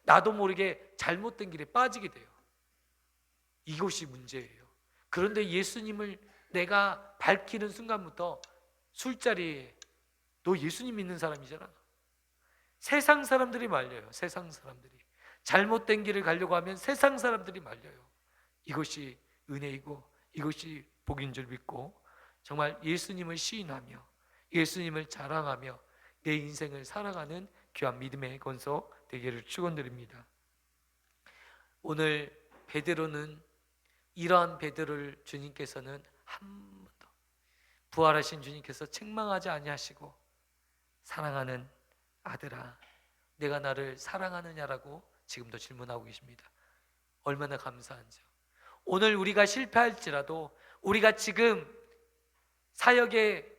S2: 나도 모르게 잘못된 길에 빠지게 돼요. 이것이 문제예요. 그런데 예수님을 내가 밝히는 순간부터 술자리에 너 예수님 믿는 사람이잖아. 세상 사람들이 말려요. 세상 사람들이 잘못된 길을 가려고 하면 세상 사람들이 말려요. 이것이 은혜이고 이것이 복인 줄 믿고 정말 예수님을 시인하며 예수님을 자랑하며 내 인생을 살아가는 귀한 믿음의 권소 되기를 축원드립니다. 오늘 베드로는, 이러한 베드로를 주님께서는 한 번 더 부활하신 주님께서 책망하지 아니하시고 사랑하는 아들아 내가 나를 사랑하느냐라고 지금도 질문하고 계십니다. 얼마나 감사한지요. 오늘 우리가 실패할지라도, 우리가 지금 사역에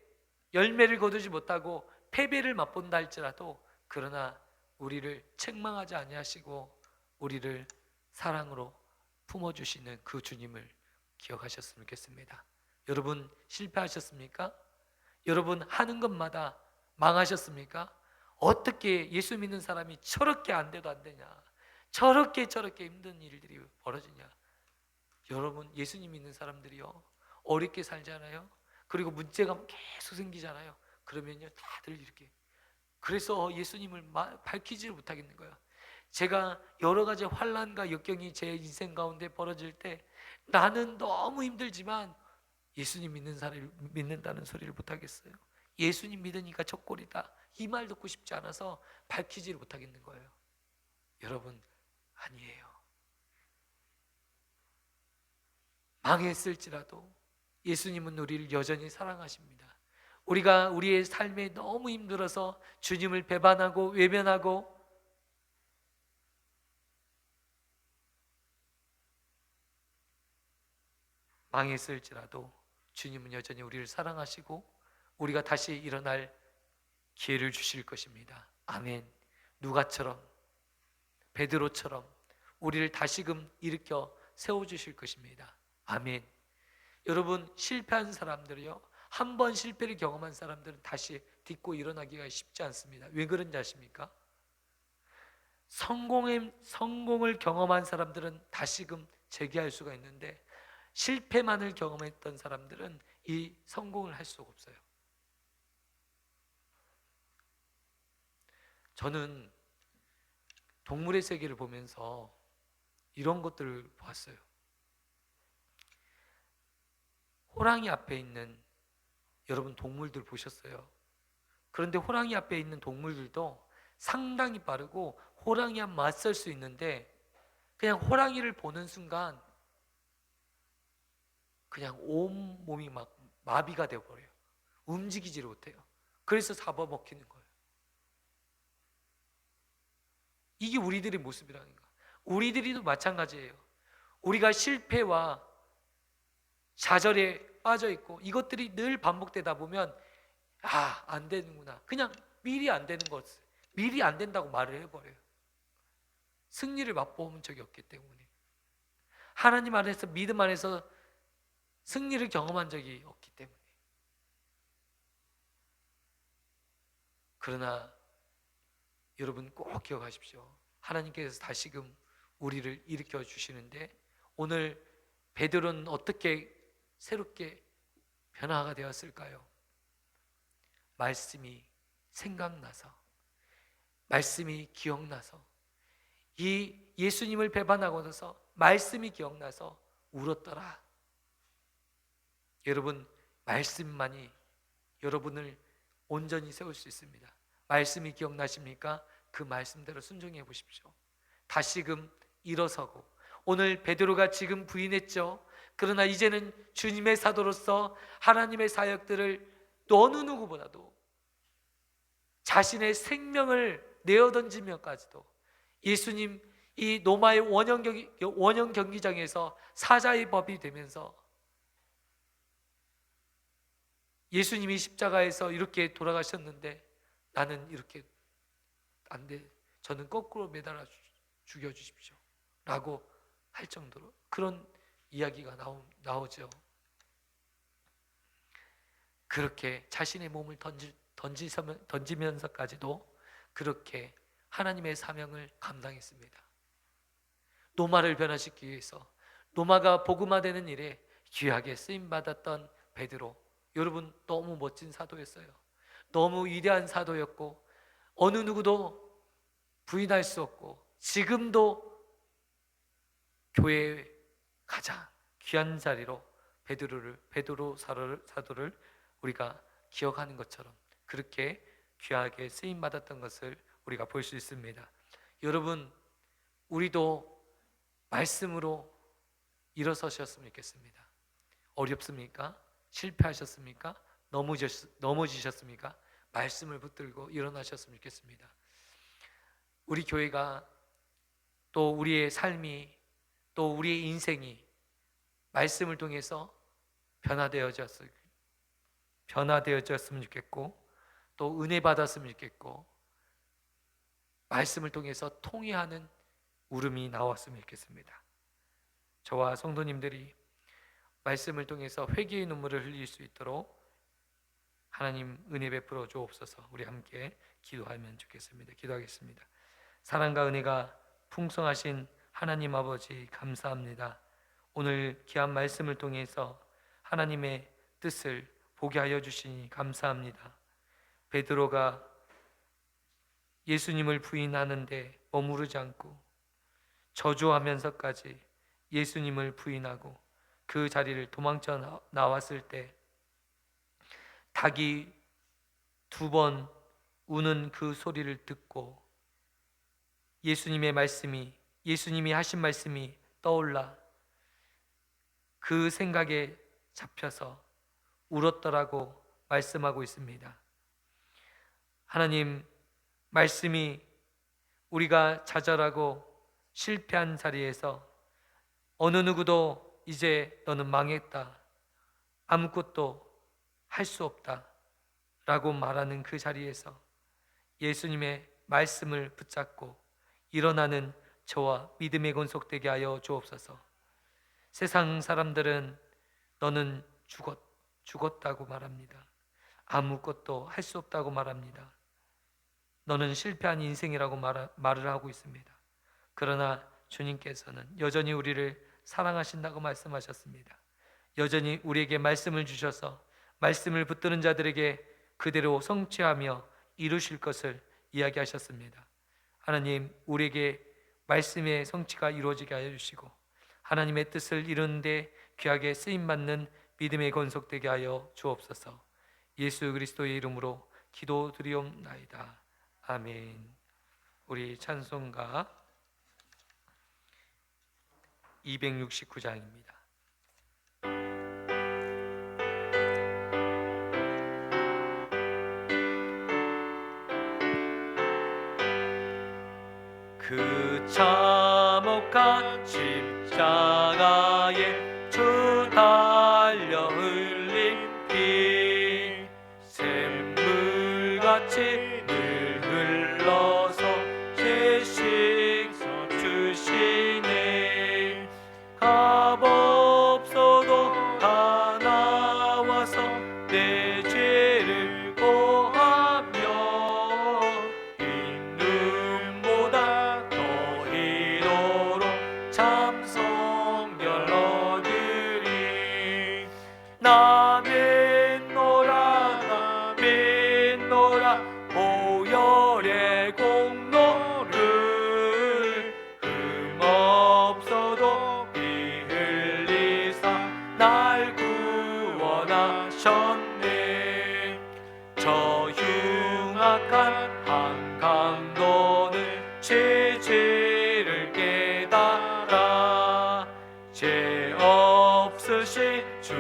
S2: 열매를 거두지 못하고 패배를 맛본다 할지라도, 그러나 우리를 책망하지 아니하시고 우리를 사랑으로 품어주시는 그 주님을 기억하셨으면 좋겠습니다. 여러분 실패하셨습니까? 여러분 하는 것마다 망하셨습니까? 어떻게 예수 믿는 사람이 저렇게 안 돼도 안 되냐, 저렇게 힘든 일들이 벌어지냐. 여러분 예수님 믿는 사람들이요 어렵게 살잖아요. 그리고 문제가 계속 생기잖아요. 그러면요 다들 이렇게, 그래서 예수님을 밝히지 못하겠는 거예요. 제가 여러 가지 환난과 역경이 제 인생 가운데 벌어질 때 나는 너무 힘들지만 예수님 믿는 사람을 믿는다는 소리를 못하겠어요. 예수님 믿으니까 족골이다, 이 말 듣고 싶지 않아서 밝히지를 못하겠는 거예요. 여러분 아니에요. 망했을지라도 예수님은 우리를 여전히 사랑하십니다. 우리가 우리의 삶에 너무 힘들어서 주님을 배반하고 외면하고 망했을지라도 주님은 여전히 우리를 사랑하시고 우리가 다시 일어날 기회를 주실 것입니다. 아멘. 누가처럼 베드로처럼 우리를 다시금 일으켜 세워주실 것입니다. 아멘. 여러분 실패한 사람들이요, 한 번 실패를 경험한 사람들은 다시 딛고 일어나기가 쉽지 않습니다. 왜 그런지 아십니까? 성공을 경험한 사람들은 다시금 재기할 수가 있는데, 실패만을 경험했던 사람들은 이 성공을 할 수가 없어요. 저는 동물의 세계를 보면서 이런 것들을 봤어요. 호랑이 앞에 있는, 여러분 동물들 보셨어요? 그런데 호랑이 앞에 있는 동물들도 상당히 빠르고 호랑이와 맞설 수 있는데, 그냥 호랑이를 보는 순간 그냥 온 몸이 막 마비가 되어버려요. 움직이지를 못해요. 그래서 잡아먹히는 거예요. 이게 우리들의 모습이라는 거예요. 우리들도 마찬가지예요. 우리가 실패와 좌절에 빠져 있고 이것들이 늘 반복되다 보면 안 되는구나. 그냥 미리 안 되는 것, 미리 안 된다고 말을 해버려요. 승리를 맛보은 적이 없기 때문에, 하나님 안에서, 믿음 안에서 승리를 경험한 적이 없기 때문에. 그러나 여러분 꼭 기억하십시오. 하나님께서 다시금 우리를 일으켜 주시는데, 오늘 베드로는 어떻게 새롭게 변화가 되었을까요? 말씀이 생각나서, 말씀이 기억나서, 이 예수님을 배반하고 나서 말씀이 기억나서 울었더라. 여러분, 말씀만이 여러분을 온전히 세울 수 있습니다. 말씀이 기억나십니까? 그 말씀대로 순종해 보십시오. 다시금 일어서고, 오늘 베드로가 지금 부인했죠. 그러나 이제는 주님의 사도로서 하나님의 사역들을 또 어느 누구보다도 자신의 생명을 내어던지면까지도 예수님 이 로마의 원형 경기장에서 사자의 법이 되면서 예수님이 십자가에서 이렇게 돌아가셨는데 나는 이렇게 안 돼, 저는 거꾸로 매달아 죽여주십시오 라고 할 정도로 그런 이야기가 나오죠. 그렇게 자신의 몸을 던지면서까지도 그렇게 하나님의 사명을 감당했습니다. 로마를 변화시키기 위해서, 로마가 복음화되는 일에 귀하게 쓰임받았던 베드로, 여러분 너무 멋진 사도였어요. 너무 위대한 사도였고 어느 누구도 부인할 수 없고, 지금도 교회의 가장 귀한 자리로 베드로 사도를 우리가 기억하는 것처럼 그렇게 귀하게 쓰임받았던 것을 우리가 볼 수 있습니다. 여러분, 우리도 말씀으로 일어서셨으면 좋겠습니다. 어렵습니까? 실패하셨습니까? 넘어지셨습니까? 말씀을 붙들고 일어나셨으면 좋겠습니다. 우리 교회가, 또 우리의 삶이, 또 우리의 인생이 말씀을 통해서 변화되어졌으면 좋겠고, 또 은혜 받았으면 좋겠고, 말씀을 통해서 통회하는 울음이 나왔으면 좋겠습니다. 저와 성도님들이 말씀을 통해서 회개의 눈물을 흘릴 수 있도록 하나님 은혜 베풀어 주옵소서. 우리 함께 기도하면 좋겠습니다. 기도하겠습니다. 사랑과 은혜가 풍성하신 하나님 아버지, 감사합니다. 오늘 귀한 말씀을 통해서 하나님의 뜻을 보게 하여 주시니 감사합니다. 베드로가 예수님을 부인하는데 머무르지 않고 저주하면서까지 예수님을 부인하고 그 자리를 도망쳐 나왔을 때 닭이 2번 우는 그 소리를 듣고 예수님이 하신 말씀이 떠올라 그 생각에 잡혀서 울었더라고 말씀하고 있습니다. 하나님, 말씀이 우리가 좌절하고 실패한 자리에서 어느 누구도 이제 너는 망했다, 아무것도 할 수 없다 라고 말하는 그 자리에서 예수님의 말씀을 붙잡고 일어나는 저와 믿음의 권속되게 하여 주옵소서. 세상 사람들은 너는 죽었다고 말합니다. 아무것도 할 수 없다고 말합니다. 너는 실패한 인생이라고 말을 하고 있습니다. 그러나 주님께서는 여전히 우리를 사랑하신다고 말씀하셨습니다. 여전히 우리에게 말씀을 주셔서 말씀을 붙드는 자들에게 그대로 성취하며 이루실 것을 이야기하셨습니다. 하나님, 우리에게 말씀의 성취가 이루어지게 하여 주시고 하나님의 뜻을 이루는데 귀하게 쓰임받는 믿음의 건속되게 하여 주옵소서. 예수 그리스도의 이름으로 기도드리옵나이다. 아멘. 우리 찬송가 269장입니다. 그 참혹한 십자가에 주 달려 흘린 피 샘물같이 늘 흘러서 제 식사 주시네. 값없어도 다 나와서 내 죄를 보하며 인눈보다 더 이도록 참성결 얻으리. 나 믿노라 나 믿노라 보혈의 공로를 흠없어도 피 흘리사 날 구원하셨네. 저 흉악한 한강도는 제 죄를 깨달아 죄 없으신 주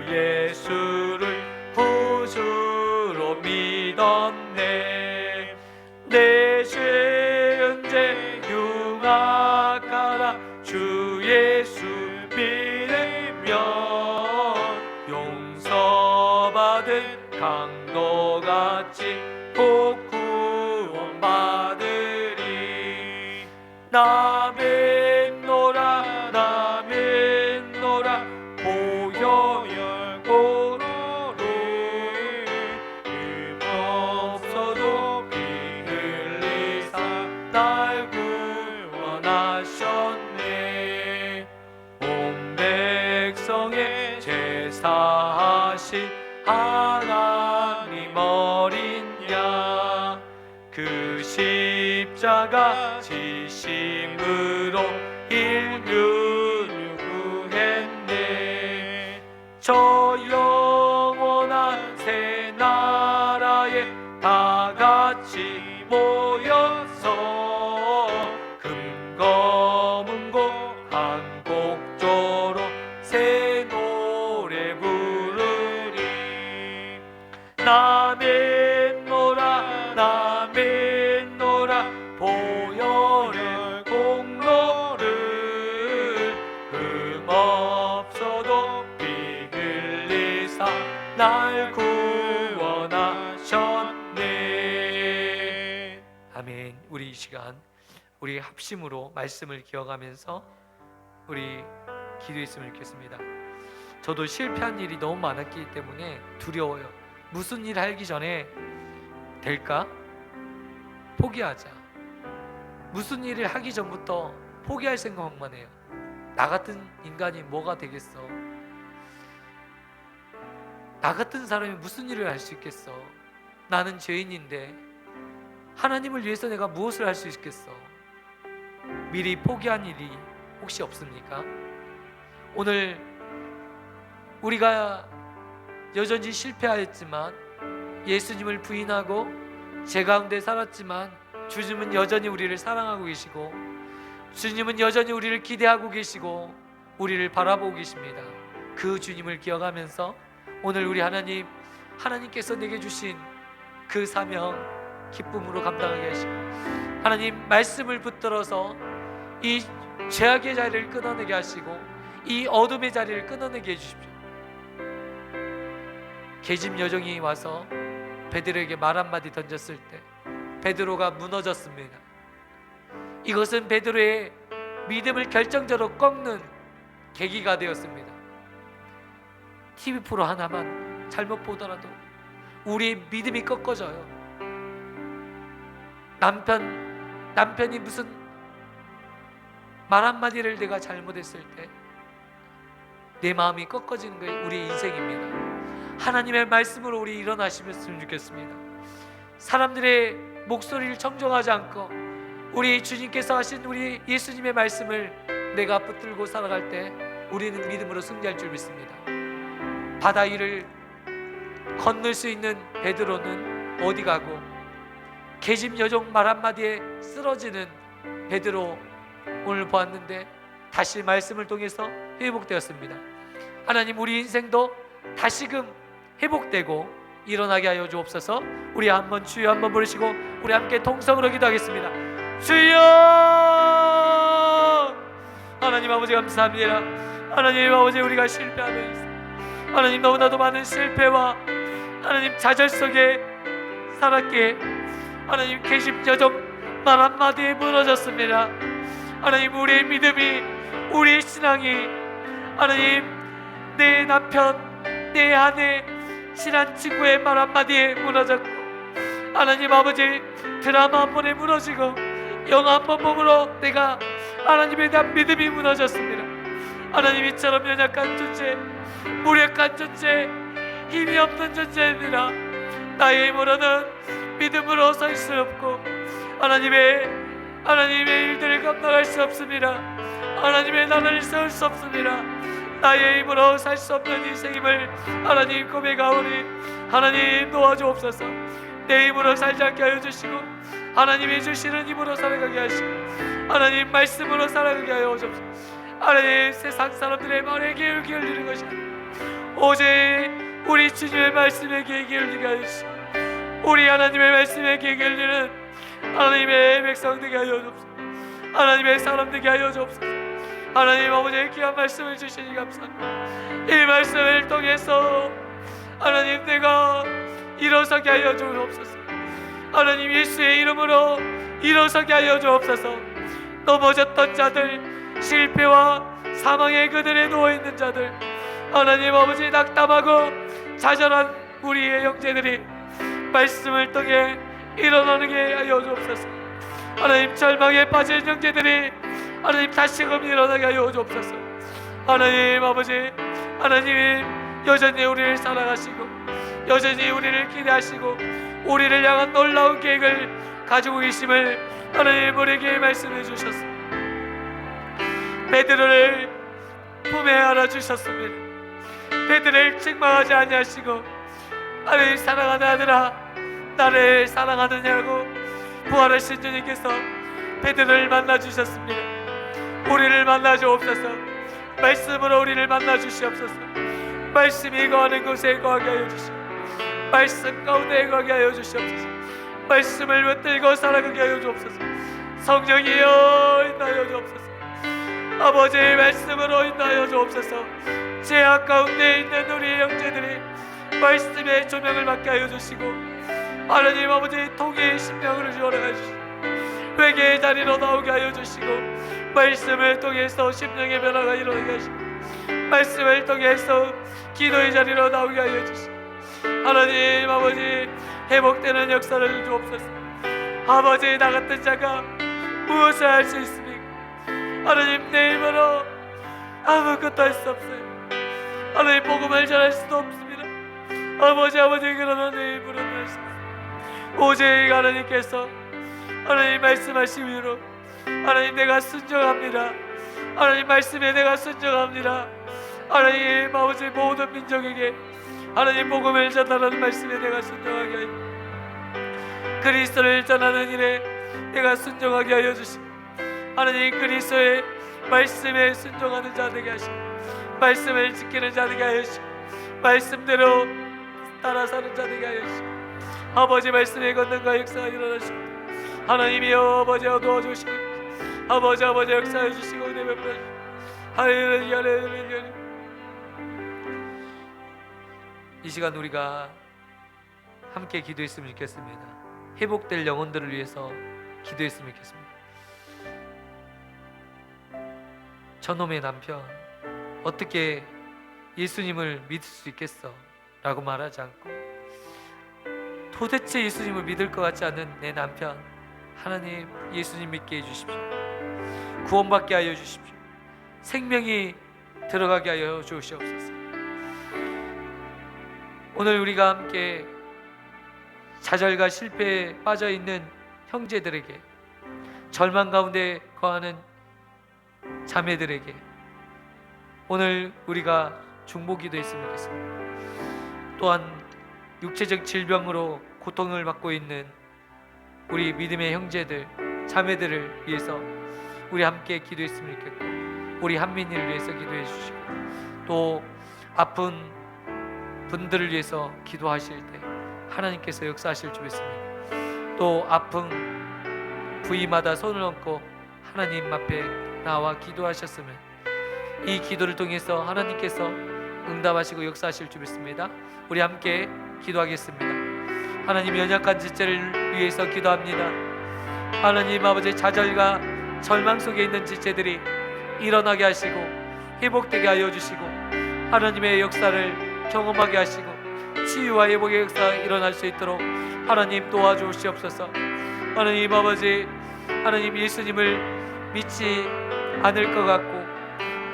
S2: 예수를 구주로 믿었네. 내 죄은 죄 흉악하나 주 예수 믿으면 용서받은 강도같이 곧 구원받으리. 나 믿노라 나 믿노라 보혈 고로를 흠없어도 피 흘리사 날 구원하셨네. 온 백성의 제사하신 하나님 어린 양 그 십자가 지심으로 인류를 구했네. 저 영원한 새 나라에 다 같이 모여서 금검은고 한 곡조로 새 노래 부르리. 나 믿노라 나 믿노라 보혈의 공로를 흠없어도 피 흘리사 날 구원하셨네. 아멘. 우리 이 시간 우리 합심으로 말씀을 기억하면서 우리 기도했으면 좋겠습니다. 저도 실패한 일이 너무 많았기 때문에 두려워요. 무슨 일 하기 전에 될까? 포기하자. 무슨 일을 하기 전부터 포기할 생각만 해요. 나 같은 인간이 뭐가 되겠어? 나 같은 사람이 무슨 일을 할 수 있겠어? 나는 죄인인데 하나님을 위해서 내가 무엇을 할 수 있겠어? 미리 포기한 일이 혹시 없습니까? 오늘 우리가 여전히 실패하였지만 예수님을 부인하고 죄 가운데 살았지만 주님은 여전히 우리를 사랑하고 계시고 주님은 여전히 우리를 기대하고 계시고 우리를 바라보고 계십니다. 그 주님을 기억하면서 오늘 우리 하나님께서 내게 주신 그 사명 기쁨으로 감당하게 하시고 하나님 말씀을 붙들어서 이 죄악의 자리를 끊어내게 하시고 이 어둠의 자리를 끊어내게 해주십시오. 계집 여종이 와서 베드로에게 말 한마디 던졌을 때 베드로가 무너졌습니다. 이것은 베드로의 믿음을 결정적으로 꺾는 계기가 되었습니다. TV 프로 하나만 잘못 보더라도 우리의 믿음이 꺾어져요. 남편이 무슨 말 한마디를 내가 잘못했을 때 내 마음이 꺾어지는 게 우리의 인생입니다. 하나님의 말씀으로 우리 일어나시면 좋겠습니다. 사람들의 목소리를 청정하지 않고 우리 주님께서 하신 우리 예수님의 말씀을 내가 붙들고 살아갈 때 우리는 믿음으로 승리할 줄 믿습니다. 바다 위를 건널 수 있는 베드로는 어디 가고 계집 여종 말 한마디에 쓰러지는 베드로 오늘 보았는데 다시 말씀을 통해서 회복되었습니다. 하나님, 우리 인생도 다시금 회복되고 일어나게 하여 주옵소서. 우리 한번 주여 한번 부르시고 우리 함께 통성으로 기도하겠습니다. 주여! 하나님 아버지 감사합니다. 하나님 아버지, 우리가 실패하며 있습니다. 하나님, 너무나도 많은 실패와 하나님 좌절 속에 살았기에 하나님 계집 여정 말 한마디에 무너졌습니다. 하나님, 우리의 믿음이, 우리의 신앙이 하나님 내 남편, 내 아내, 친한 친구의 말 한마디에 무너졌고 하나님 아버지 드라마 한 번에 무너지고 영화 한 번 보므로 내가 하나님에 대한 믿음이 무너졌습니다. 하나님, 이처럼 연약한 존재, 무력한 존재, 힘이 없는 존재입니다. 나의 힘으로는 믿음으로 설 수 없고 하나님의 일들을 감당할 수 없습니다. 하나님의 나라를 세울 수 없습니다. 나의 힘으로 살 수 없는 인생임을 하나님 고백하오니 하나님 도와주옵소서. 내 힘으로 살지 않게 하여 주시고 하나님이 주시는 힘으로 살아가게 하시고 하나님 말씀으로 살아가게 하여 주옵소서. 하나님, 세상 사람들의 말에 귀를 기울이는 것이 아니라 오직 우리 주님의 말씀에 귀를 기울이게 하여 주시고 우리 하나님의 말씀에 귀를 기울이는 하나님의 백성 되게 하여 주옵소서. 하나님의 사람 되게 하여 주옵소서. 하나님 아버지의 귀한 말씀을 주시니 감사합니다. 이 말씀을 통해서 하나님 내가 일어서게 하여 주옵소서. 하나님, 예수의 이름으로 일어서게 하여 주옵소서. 넘어졌던 자들, 실패와 사망의 그늘에 누워있는 자들, 하나님 아버지 낙담하고 좌절한 우리의 형제들이 말씀을 통해 일어나게 하여 주옵소서. 하나님, 절망에 빠진 형제들이 하나님 다시금 일어나게 하여 주옵소서. 하나님 아버지, 하나님 여전히 우리를 사랑하시고 여전히 우리를 기대하시고 우리를 향한 놀라운 계획을 가지고 계심을 하나님 우리에게 말씀해 주셨습니다. 베드로를 품에 안아주셨습니다. 베드로를 책망하지 아니하시고 하나님, 사랑하는 아들아 나를 사랑하느냐고 부활하신 주님께서 베드로를 만나주셨습니다. 우리를 만나주옵소서. 말씀으로 우리를 만나주시옵소서. 말씀이 거하는 곳에 거하게 하여 주시고 말씀 가운데 거하게 하여 주시옵소서. 말씀을 붙들고 살아가게 하여 주옵소서. 성령이여 인도하여 주옵소서. 아버지의 말씀으로 인도하여 주옵소서. 죄악 가운데 있는 우리 형제들이 말씀의 조명을 받게 하여 주시고 하나님 아버지 통의 심령을 주어라 주시고 회개의 자리로 나오게 하여 주시고 말씀을 통해서 심령의 변화가 일어나게 하시고 말씀을 통해서 기도의 자리로 나오게 하여 주시고 하나님 아버지 회복되는 역사를 주옵소서. 아버지, 나 같은 자가 무엇을 할 수 있습니까? 하나님, 내 힘으로 아무것도 할 수 없어요. 하나님, 복음을 전할 수도 없습니다. 아버지 그러나 내 힘으로는 할 수 없어요. 오직 하나님께서 하나님 말씀하시므로 하나님 내가 순종합니다. 하나님 말씀에 내가 순종합니다. 하나님 아버지 모든 민족에게 하나님 복음을 전하는 말씀에 내가 순종하게 하여 그리스도를 전하는 일에 내가 순종하게 하여 주시고 하나님 그리스도의 말씀에 순종하는 자 되게 하시고 말씀을 지키는 자 되게 하여 주시고 말씀대로 따라 사는 자 되게 하여 주시고 아버지 말씀에 걷는가 역사가 일어나시고 하나님이여 아버지여 도와주시고 아버지 역사해 주시고 은혜 베풀어 주시고 할렐루야 할렐루야. 이 시간 우리가 함께 기도했으면 좋겠습니다. 회복될 영혼들을 위해서 기도했으면 좋겠습니다. 저놈의 남편 어떻게 예수님을 믿을 수 있겠어? 라고 말하지 않고 도대체 예수님을 믿을 것 같지 않은 내 남편 하나님, 예수님 믿게 해주십시오. 구원받게 하여 주십시오. 생명이 들어가게 하여 주시옵소서. 오늘 우리가 함께 좌절과 실패에 빠져있는 형제들에게, 절망 가운데 거하는 자매들에게 오늘 우리가 중보기도 했으면 좋겠습니다. 또한 육체적 질병으로 고통을 받고 있는 우리 믿음의 형제들, 자매들을 위해서 우리 함께 기도했으면 좋겠고, 우리 한민이를 위해서 기도해 주시고, 또 아픈 분들을 위해서 기도하실 때 하나님께서 역사하실 줄 믿습니다. 또 아픈 부위마다 손을 얹고 하나님 앞에 나와 기도하셨으면 이 기도를 통해서 하나님께서 응답하시고 역사하실 줄 믿습니다. 우리 함께 기도하겠습니다. 하나님, 연약한 지체를 위해서 기도합니다. 하나님 아버지, 좌절과 절망 속에 있는 지체들이 일어나게 하시고 회복되게 하여 주시고, 하나님의 역사를 경험하게 하시고 치유와 회복의 역사가 일어날 수 있도록 하나님 도와주시옵소서. 하나님 아버지, 하나님 예수님을 믿지 않을 것 같고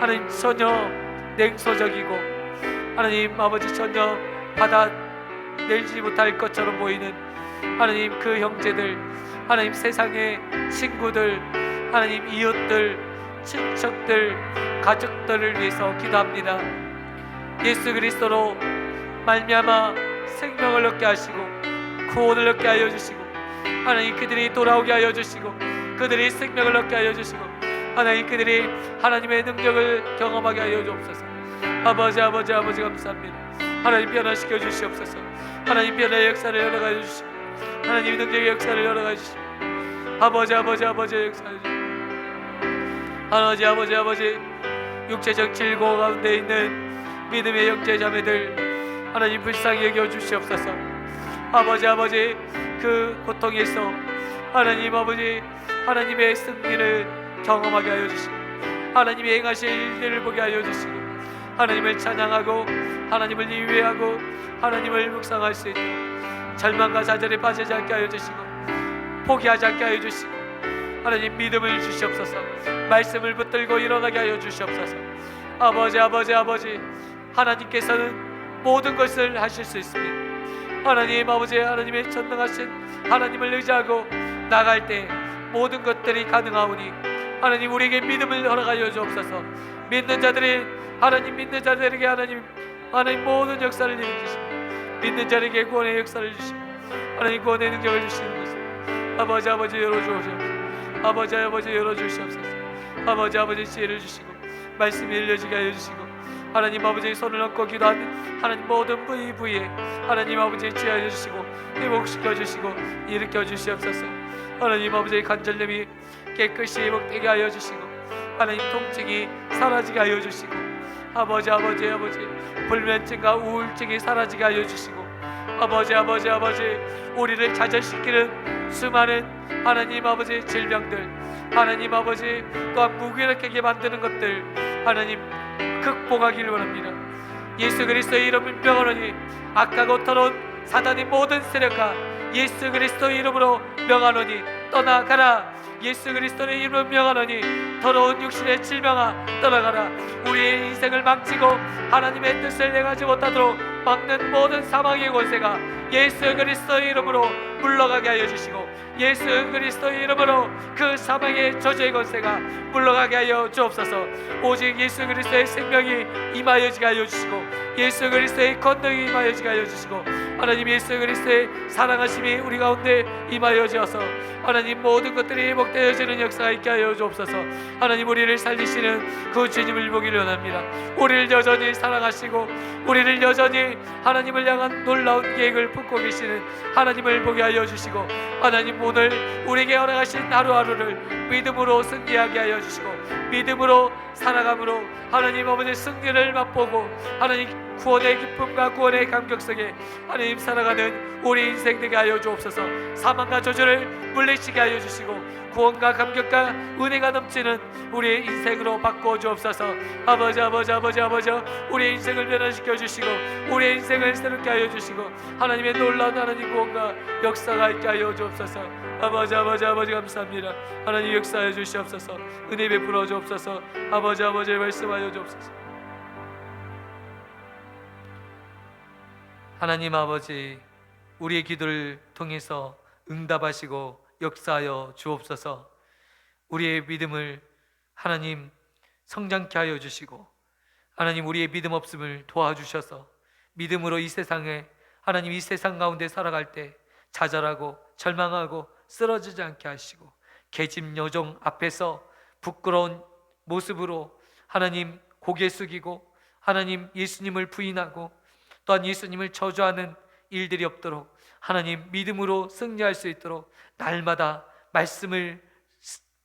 S2: 하나님 전혀 냉소적이고 하나님 아버지 전혀 받아내지 못할 것처럼 보이는 하나님 그 형제들, 하나님 세상의 친구들, 하나님 이웃들, 친척들, 가족들을 위해서 기도합니다. 예수 그리스도로 말미암아 생명을 얻게 하시고 구원을 얻게 하여 주시고, 하나님 그들이 돌아오게 하여 주시고, 그들이 생명을 얻게 하여 주시고, 하나님 그들이 하나님의 능력을 경험하게 하여 주옵소서. 아버지 아버지 아버지 감사합니다. 하나님 변화시켜 주시옵소서. 하나님 변화의 역사를 열어가 주시고, 하나님 능력의 역사를 열어가 주시고, 아버지 아버지 아버지의 역사를 주시고, 아버지 아버지 아버지 육체적 질고 가운데 있는 믿음의 형제 자매들 하나님 불쌍히 여겨 주시옵소서. 아버지 아버지 그 고통에서 하나님 아버지 하나님의 승리를 경험하게 하여 주시고, 하나님이 행하실 일들을 보게 하여 주시고, 하나님을 찬양하고 하나님을 예배하고 하나님을 묵상할 수 있도록 절망과 좌절에 빠지지 않게 하여 주시고, 포기하지 않게 하여 주시고, 하나님 믿음을 주시옵소서. 말씀을 붙들고 일어나게 하여 주시옵소서. 아버지 아버지 아버지, 하나님께서는 모든 것을 하실 수 있습니다. 하나님 아버지, 하나님의 전능하신 하나님을 의지하고 나갈 때 모든 것들이 가능하오니 하나님 우리에게 믿음을 허락하여 주옵소서. 믿는 자들이 하나님, 믿는 자들에게 하나님 모든 역사를 일으키시고, 믿는 자에게 구원의 역사를 주시고, 하나님 구원의 능력을 주시는 것을 아버지 아버지 열어주옵소서. 아버지 아버지 열어주시옵소서. 아버지 아버지 지혜를 주시고 말씀이 일려지게 하여 주시고, 하나님 아버지 손을 얹고 기도하는 하나님 모든 부위에 하나님 아버지 지혜하여 주시고 회복시켜 주시고 일으켜 주시옵소서. 하나님 아버지 관절염이 깨끗이 회복되게 하여 주시고, 하나님 통증이 사라지게 하여 주시고, 아버지 아버지 아버지 불면증과 우울증이 사라지게 하여 주시고, 아버지 아버지 아버지 우리를 좌절시키는 수많은 하나님 아버지 질병들, 하나님 아버지 또한 무기력하게 만드는 것들 하나님 극복하기를 원합니다. 예수 그리스도의 이름을 명하노니 악하고 더러운 사단의 모든 세력과 예수 그리스도의 이름으로 명하노니 떠나가라. 예수 그리스도의 이름으로 명하노니 더러운 육신의 질병아 떠나가라. 우리의 인생을 망치고 하나님의 뜻을 행하지 못하도록 막는 모든 사망의 권세가 예수 그리스도의 이름으로 물러가게 하여 주시고, 예수 그리스도의 이름으로 그 사망의 저주의 권세가 물러가게 하여 주옵소서. 오직 예수 그리스도의 생명이 임하여지게 하여 주시고, 예수 그리스도의 권능이 임하여지게 하여 주시고, 하나님 예수 그리스도의 사랑하심이 우리 가운데 임하여져서 하나님 모든 것들이 회복되어지는 역사가 있게 하여 주옵소서. 하나님 우리를 살리시는 그 주님을 보기를 원합니다. 우리를 여전히 사랑하시고 우리를 여전히 하나님을 향한 놀라운 계획을 품고 계시는 하나님을 보게 하여 주시고, 하나님 오늘 우리에게 허락하신 하루하루를 믿음으로 승리하게 하여 주시고, 믿음으로 살아감으로 하나님 아버지 승리를 맛보고 하나님 구원의 기쁨과 구원의 감격 속에 하나님 살아가는 우리 인생 되게 하여 주옵소서. 사망과 저주를 물리치게 하여 주시고 구원과 감격과 은혜가 넘치는 우리의 인생으로 바꿔 주옵소서. 아버지 아버지 아버지 아버지 우리의 인생을 변화시켜 주시고 우리의 인생을 새롭게 하여 주시고 하나님의 놀라운 하나님 구원과 역사가 있게 하여 주옵소서. 아버지 감사합니다. 하나님 역사하여 주시옵소서. 은혜 베풀어 주옵소서. 아버지 말씀하여 주옵소서. 하나님 아버지, 우리의 기도를 통해서 응답하시고 역사하여 주옵소서. 우리의 믿음을 하나님 성장케 하여 주시고, 하나님 우리의 믿음 없음을 도와주셔서 믿음으로 이 세상에, 하나님 이 세상 가운데 살아갈 때 좌절하고 절망하고 쓰러지지 않게 하시고, 계집 여종 앞에서 부끄러운 모습으로 하나님 고개 숙이고 하나님 예수님을 부인하고 또한 예수님을 저주하는 일들이 없도록 하나님 믿음으로 승리할 수 있도록 날마다 말씀을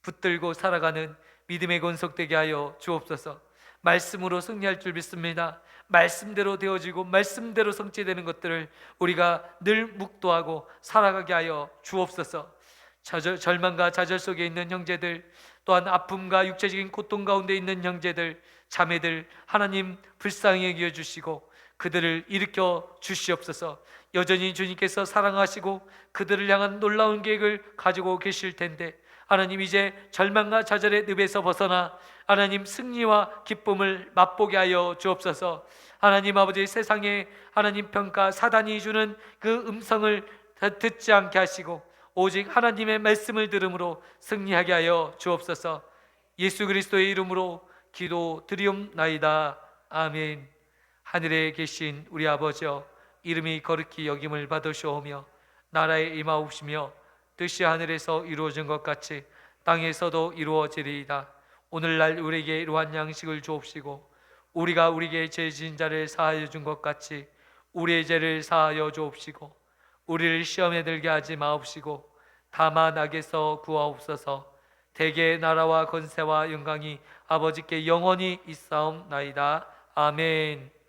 S2: 붙들고 살아가는 믿음의 권속되게 하여 주옵소서. 말씀으로 승리할 줄 믿습니다. 말씀대로 되어지고 말씀대로 성취되는 것들을 우리가 늘 묵도하고 살아가게 하여 주옵소서. 절망과 좌절 속에 있는 형제들, 또한 아픔과 육체적인 고통 가운데 있는 형제들, 자매들 하나님 불쌍히 여겨 주시고 그들을 일으켜 주시옵소서. 여전히 주님께서 사랑하시고 그들을 향한 놀라운 계획을 가지고 계실 텐데, 하나님 이제 절망과 좌절의 늪에서 벗어나 하나님 승리와 기쁨을 맛보게 하여 주옵소서. 하나님 아버지, 세상에 하나님 평가 사단이 주는 그 음성을 듣지 않게 하시고 오직 하나님의 말씀을 들음으로 승리하게 하여 주옵소서. 예수 그리스도의 이름으로 기도드리옵나이다. 아멘. 하늘에 계신 우리 아버지여, 이름이 거룩히 여김을 받으시오며 나라에 임하옵시며 뜻이 하늘에서 이루어진 것 같이 땅에서도 이루어지리이다. 오늘날 우리에게 이러한 양식을 주옵시고 우리가 우리에게 죄 지은 자를 사하여 준 것 같이 우리의 죄를 사하여 주옵시고 우리를 시험에 들게 하지 마옵시고 다만 악에서 구하옵소서. 대개의 나라와 권세와 영광이 아버지께 영원히 있사옵나이다. 아멘.